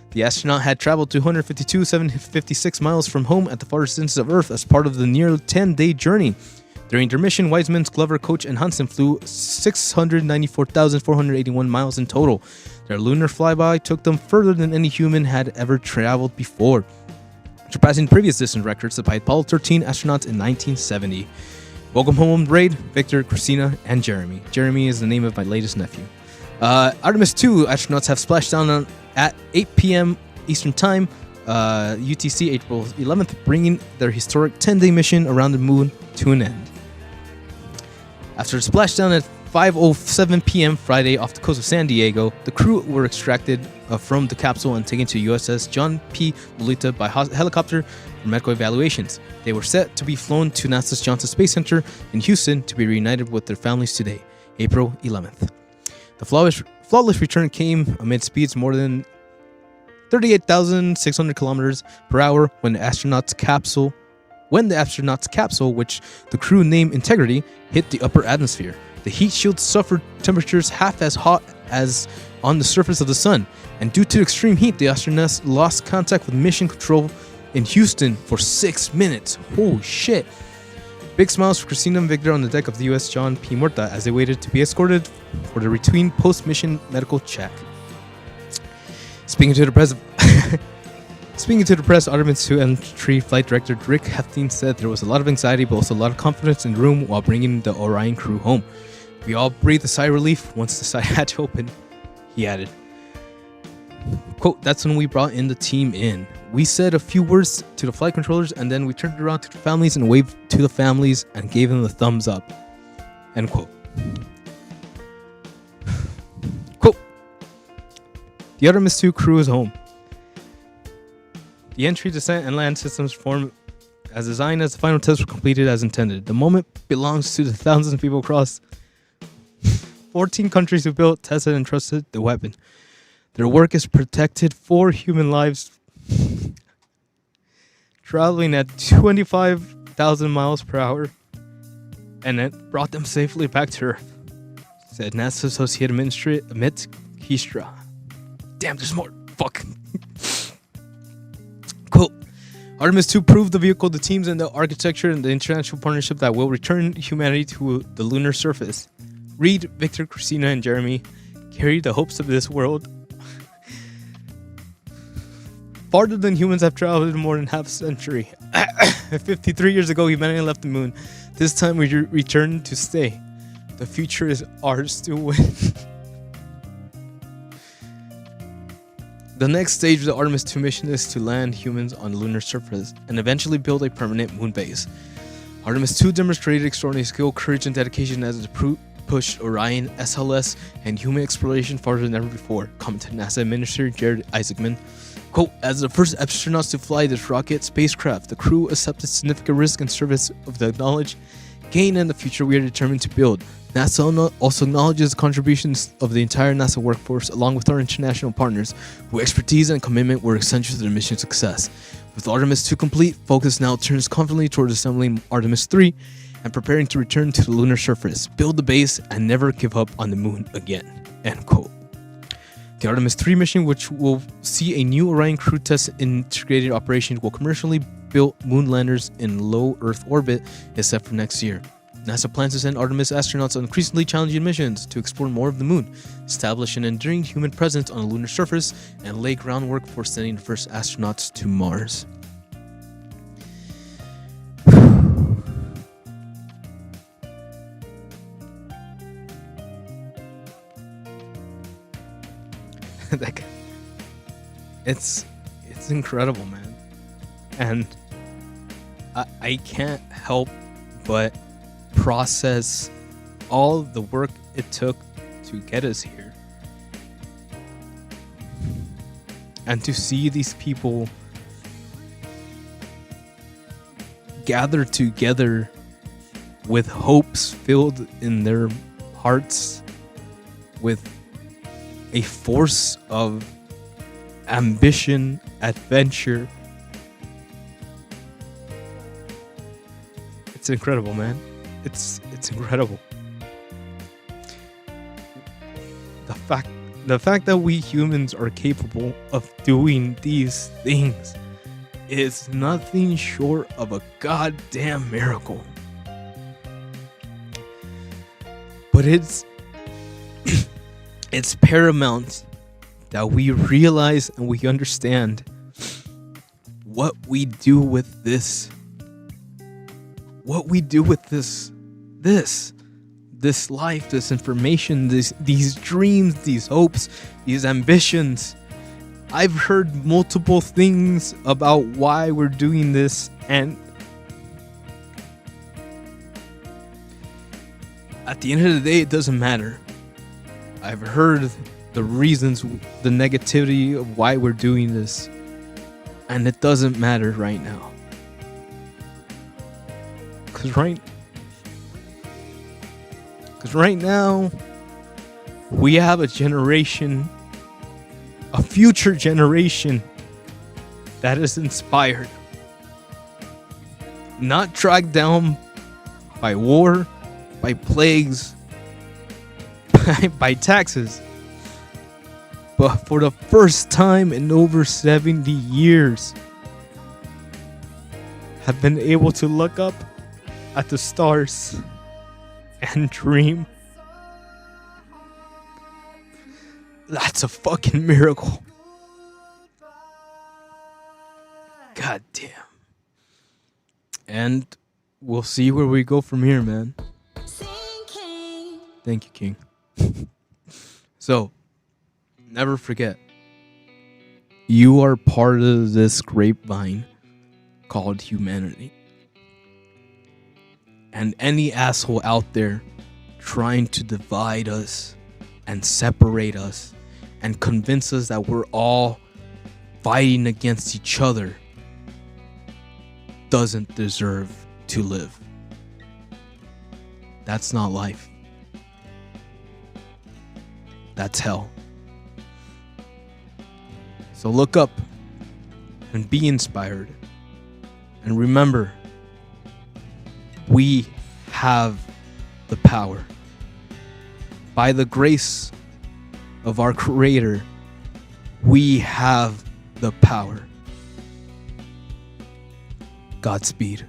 The astronaut had traveled 252,756 miles from home at the farthest distance of Earth as part of the near 10-day journey. During their mission, Wiseman, Glover, Koch, and Hansen flew 694,481 miles in total. Their lunar flyby took them further than any human had ever traveled before, surpassing previous distance records set by Apollo 13 astronauts in 1970. Welcome home, Raid, Victor, Christina, and Jeremy. Jeremy is the name of my latest nephew. Artemis 2 astronauts have splashed down at 8 p.m. Eastern Time, UTC, April 11th, bringing their historic 10-day mission around the moon to an end. After a splashdown at 5:07 p.m. Friday off the coast of San Diego, the crew were extracted from the capsule and taken to USS John P. Lolita by helicopter for medical evaluations. They were set to be flown to NASA's Johnson Space Center in Houston to be reunited with their families today, April 11th. The flawless return came amid speeds more than 38,600 kilometers per hour when the astronauts' capsule, which the crew named Integrity, hit the upper atmosphere. The heat shield suffered temperatures half as hot as on the surface of the sun, and due to extreme heat, the astronauts lost contact with mission control in Houston for 6 minutes. Holy shit. Big smiles for Christina and Victor on the deck of the US John P. Murta as they waited to be escorted for the routine post-mission medical check. Speaking to the press, Artemis 2 entry flight director Rick Heftin said there was a lot of anxiety but also a lot of confidence in the room while bringing the Orion crew home. We all breathed a sigh of relief once the side hatch opened, he added. Quote, that's when we brought in the team in. We said a few words to the flight controllers and then we turned around to the families and waved to the families and gave them the thumbs up. End quote. Quote, the Artemis 2 crew is home. The entry, descent, and land systems form as designed as the final tests were completed as intended. The moment belongs to the thousands of people across 14 countries who built, tested, and trusted the weapon. Their work is protected for human lives, traveling at 25 8,000 miles per hour, and it brought them safely back to Earth, said NASA Associate Administrator Amit Kistra. Damn, there's more. Fuck. Quote, Artemis 2 proved the vehicle, the teams, and the architecture and the international partnership that will return humanity to the lunar surface. Reed, Victor, Christina, and Jeremy carried the hopes of this world farther than humans have traveled in more than half a century. 53 years ago, humanity left the moon. This time we return to stay. The future is ours to win. The next stage of the Artemis 2 mission is to land humans on the lunar surface and eventually build a permanent moon base. Artemis 2 demonstrated extraordinary skill, courage, and dedication as it pushed Orion, SLS, and human exploration farther than ever before, commented NASA Administrator Jared Isaacman. Quote, as the first astronauts to fly this rocket spacecraft, the crew accepted significant risk in service of the knowledge gain and the future we are determined to build. NASA also acknowledges the contributions of the entire NASA workforce along with our international partners, whose expertise and commitment were essential to the mission's success. With Artemis 2 complete, focus now turns confidently towards assembling Artemis 3 and preparing to return to the lunar surface, build the base, and never give up on the moon again. End quote. The Artemis 3 mission, which will see a new Orion crew test integrated operation, will commercially build moon landers in low Earth orbit, is set for next year. NASA plans to send Artemis astronauts on increasingly challenging missions to explore more of the moon, establish an enduring human presence on the lunar surface, and lay groundwork for sending the first astronauts to Mars. Like, it's incredible, man, and I can't help but process all the work it took to get us here, and to see these people gather together with hopes filled in their hearts, with a force of ambition, adventure. It's incredible, man. It's incredible. The fact that we humans are capable of doing these things is nothing short of a goddamn miracle. But it's paramount that we realize and we understand what we do with this. What we do with this life, this information, these dreams, these hopes, these ambitions. I've heard multiple things about why we're doing this, and at the end of the day, it doesn't matter. I've heard the reasons, the negativity of why we're doing this, and it doesn't matter right now. Because right now, we have a generation, a future generation that is inspired, not dragged down by war, by plagues, by taxes, but for the first time in over 70 years, have been able to look up at the stars and dream. That's a fucking miracle. God damn. And we'll see where we go from here, man. Thank you, King. So, never forget, you are part of this grapevine called humanity. And any asshole out there trying to divide us and separate us and convince us that we're all fighting against each other doesn't deserve to live. That's not life. That's hell. So look up and be inspired. And remember, we have the power. By the grace of our Creator, we have the power. Godspeed.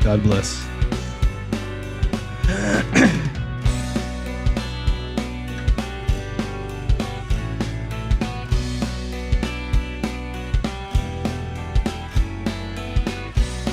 God bless.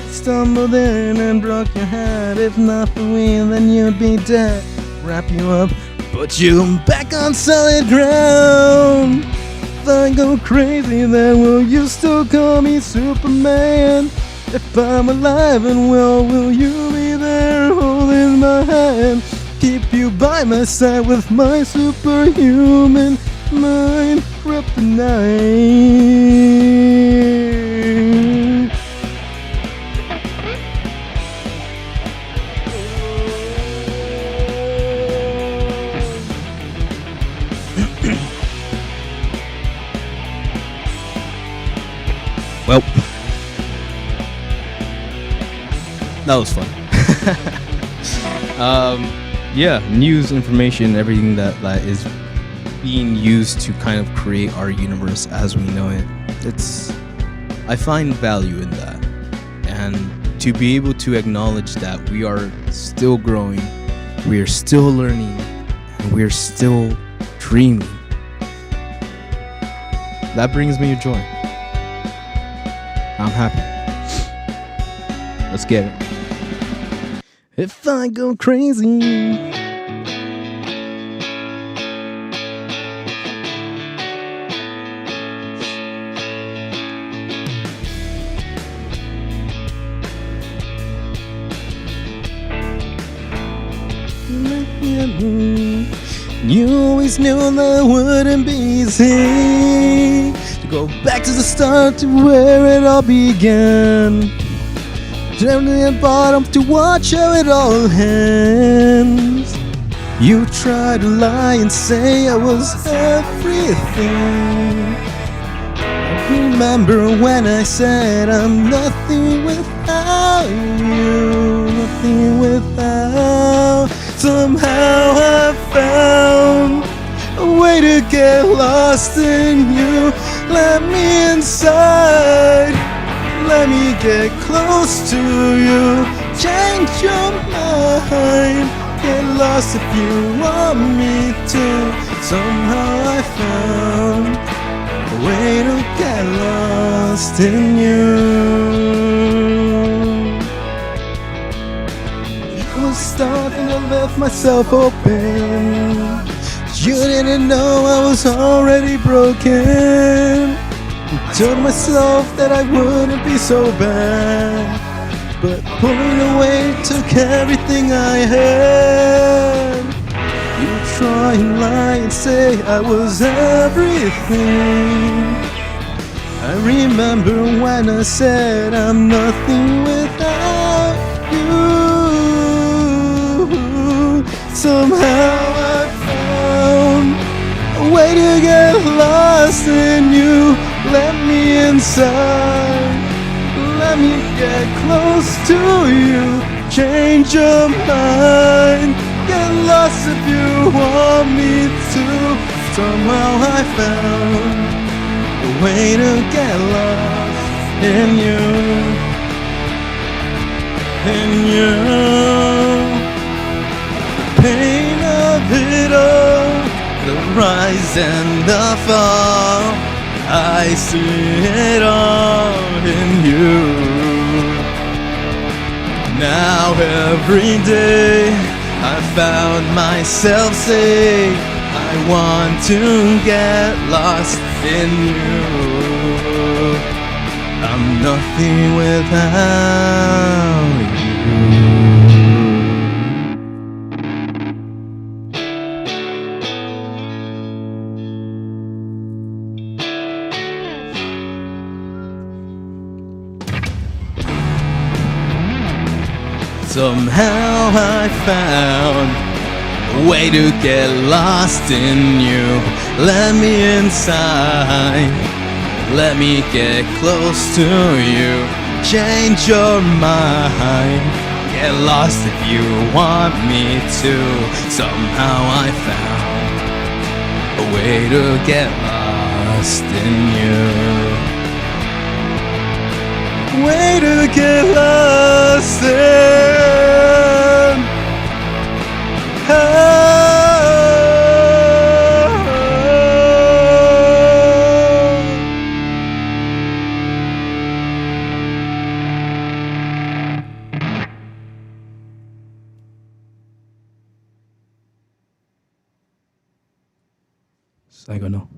Stumbled in and broke your head. If not for me, then you'd be dead. Wrap you up, put you back on solid ground. If I go crazy, then will you still call me Superman? If I'm alive and well, will you be there holding my hand? Keep you by my side with my superhuman mind, kryptonite. Well, that was fun. Yeah, news, information, everything that is being used to kind of create our universe as we know it. I find value in that. And to be able to acknowledge that we are still growing, we are still learning, and we are still dreaming. That brings me joy. I'm happy. Let's get it. If I go crazy. You always knew that wouldn't be easy to go back to the start, to where it all began. Down to the bottom to watch how it all ends. You tried to lie and say I was everything. I remember when I said I'm nothing without you, nothing without. Somehow I found a way to get lost in you. Let me inside. Let me get close to you. Change your mind. Get lost if you want me to. Somehow I found a way to get lost in you. I was starting to left myself open. You didn't know I was already broken. I told myself that I wouldn't be so bad, but pulling away took everything I had. You try and lie and say I was everything. I remember when I said I'm nothing without you. Somehow I found a way to get lost in you. Let me inside. Let me get close to you. Change your mind. Get lost if you want me to. Somehow I found a way to get lost in you. In you. The pain of it all, the rise and the fall, I see it all in you. Now every day I found myself saying I want to get lost in you. I'm nothing without you. Somehow I found a way to get lost in you. Let me inside, let me get close to you. Change your mind, get lost if you want me to. Somehow I found a way to get lost in you. Way to get lost in. Psycho no.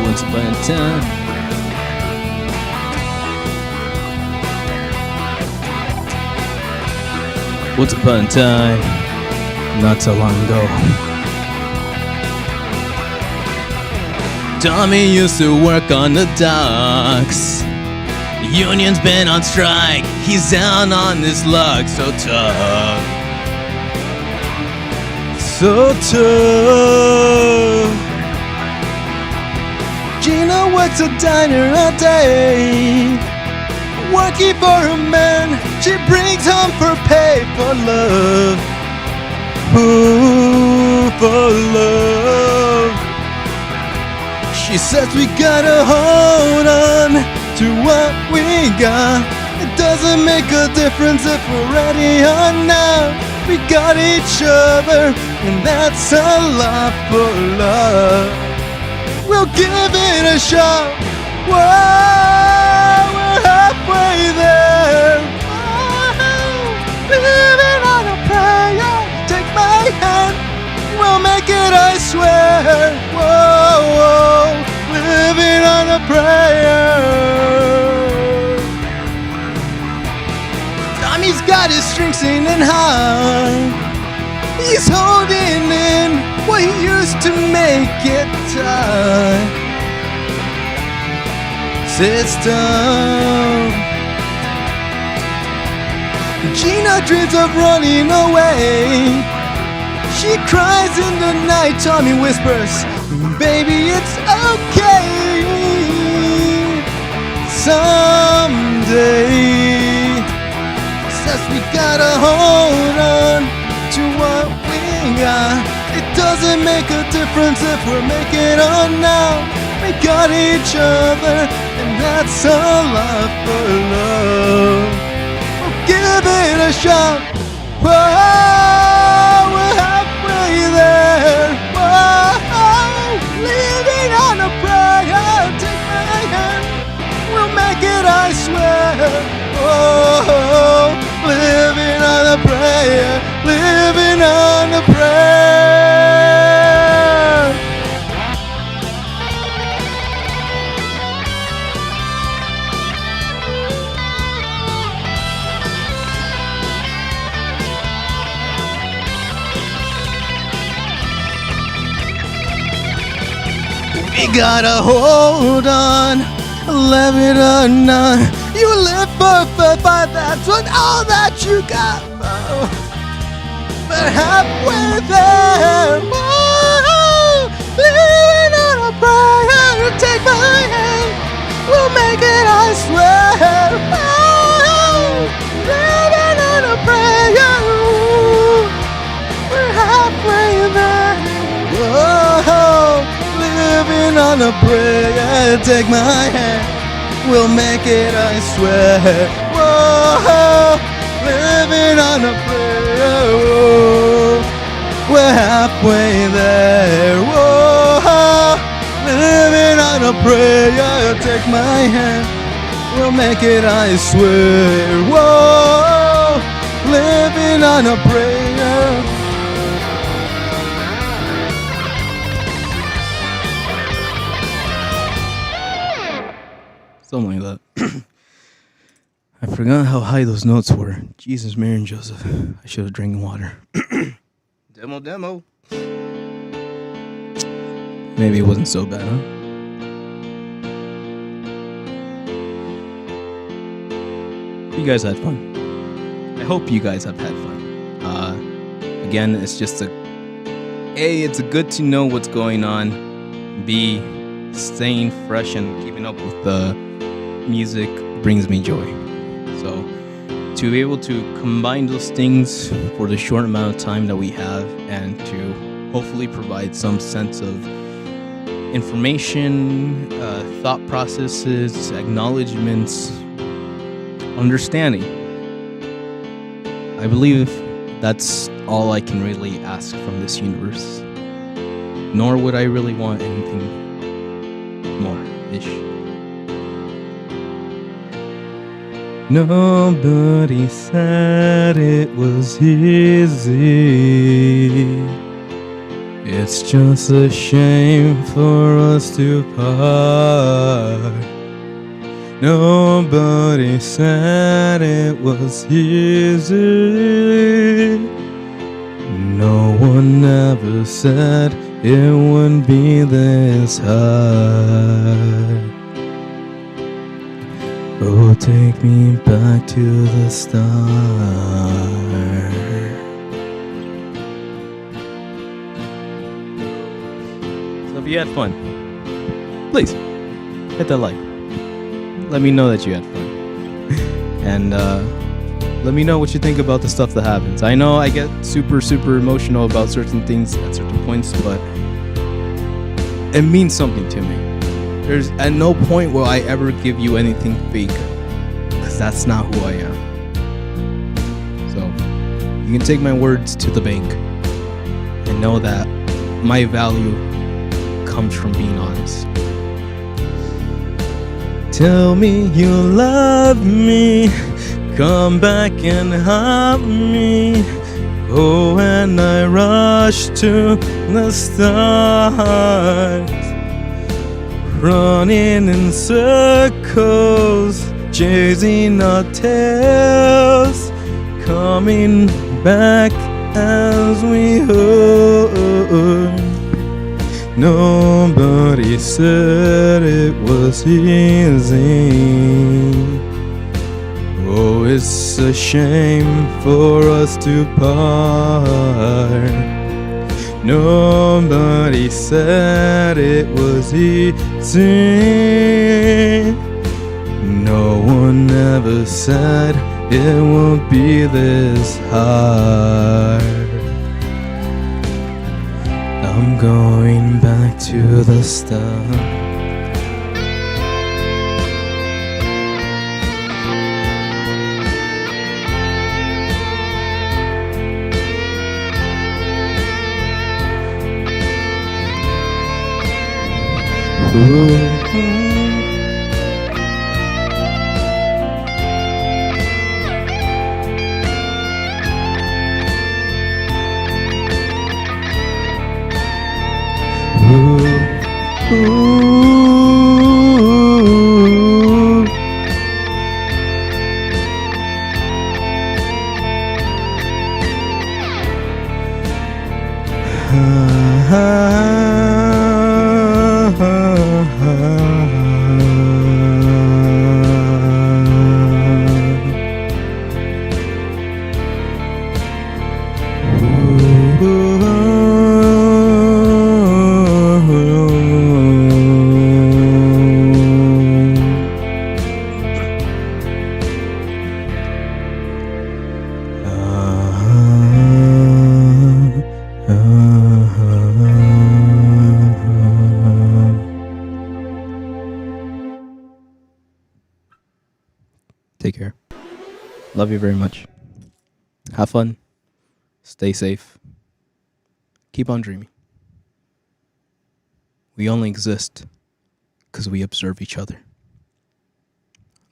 Once upon a time, once upon a time, not so long ago, Tommy used to work on the docks. The union's been on strike, he's down on his luck. So tough, so tough. Gina works a diner a day, working for a man she brings home for pay for love. Ooh, for love. She says we gotta hold on to what we got. It doesn't make a difference if we're ready or not. We got each other, and that's a lot for love. We'll give it a shot. Whoa, we're halfway there. Whoa, living on a prayer. Take my hand, we'll make it, I swear. Whoa, whoa, living on a prayer. Tommy's got his strings singing high. He's holding in what he used to make it tight. Sits down. Gina dreams of running away. She cries in the night. Tommy whispers, baby, it's okay. Someday, says we gotta hold on to what we got. It doesn't make a difference if we're making or not. We got each other, and that's a lot for love. We'll give it a shot. Whoa, we're halfway there. Whoa, living on a prayer. Take my hand, we'll make it, I swear. Whoa, living on a prayer, living on a prayer. We gotta hold on, love it or not. You live for five, that's what all that you got. But halfway there, whoa, living on a prayer. Take my hand. on a prayer. Take my hand, we'll make it, I swear. Whoa, living on a prayer. Whoa, we're halfway there. Whoa, living on a prayer. Take my hand, we'll make it, I swear. Whoa, living on a prayer. Something like that. I forgot how high those notes were. Jesus, Mary, and Joseph. I should have drank water. Demo. Maybe it wasn't so bad, huh? You guys had fun. I hope you guys have had fun. Again, it's just it's good to know what's going on. B, staying fresh and keeping up with the music brings me joy. So to be able to combine those things for the short amount of time that we have, and to hopefully provide some sense of information, thought processes, acknowledgements, understanding, I believe that's all I can really ask from this universe. Nor would I really want anything more-ish. Nobody said it was easy. It's just a shame for us to part. Nobody said it was easy. No one ever said it wouldn't be this hard. Oh, take me back to the start. So if you had fun, please hit that like. Let me know that you had fun. And let me know what you think about the stuff that happens. I know I get super, super emotional about certain things at certain points, but it means something to me. There's at no point will I ever give you anything fake, because that's not who I am. So you can take my words to the bank and know that my value comes from being honest. Tell me you love me, come back and hug me. Oh, and I rush to the start, running in circles, chasing our tails, coming back as we hurt. Nobody said it was easy. Oh, it's a shame for us to part. Nobody said it was easy. No one ever said it won't be this hard. I'm going back to the start. Take care. Love you very much. Have fun. Stay safe. Keep on dreaming. We only exist because we observe each other.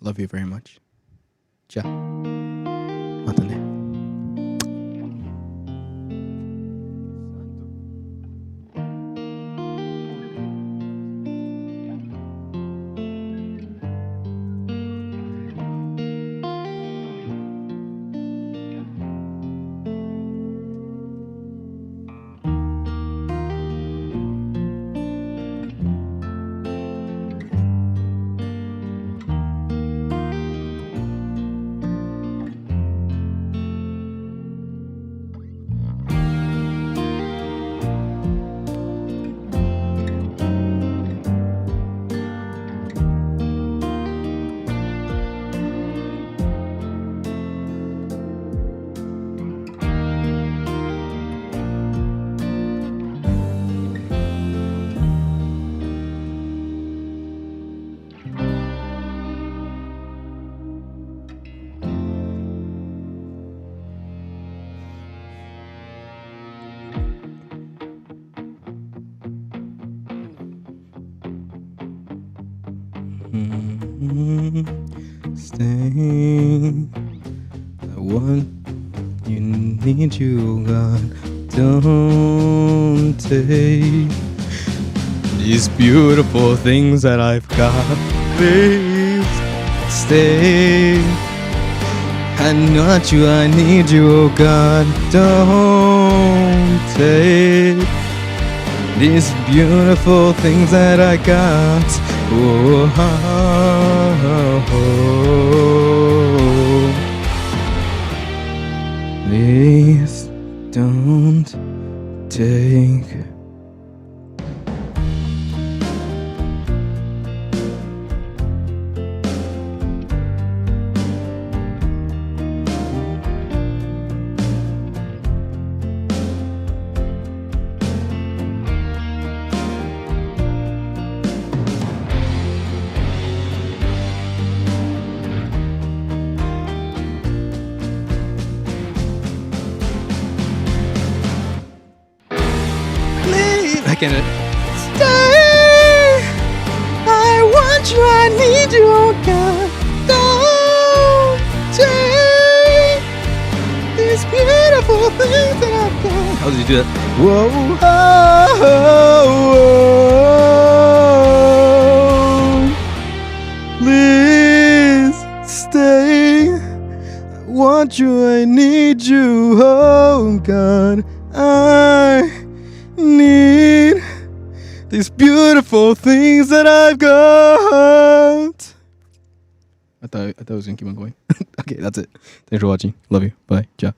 Love you very much. Ciao. Matane. Stay. I want you, need you, God. Don't take these beautiful things that I've got. Please stay. I want you, I need you, oh God. Don't take these beautiful things that I got. Oh, please don't take. I can't. Stay. I want you, I need you, oh God. Don't take these beautiful things that I've got. How did you do that? Whoa, please stay. I want you, I need you, oh God. I need these beautiful things that I've got. I thought I was gonna keep on going. Okay, that's it. Thanks for watching. Love you. Bye. Ciao.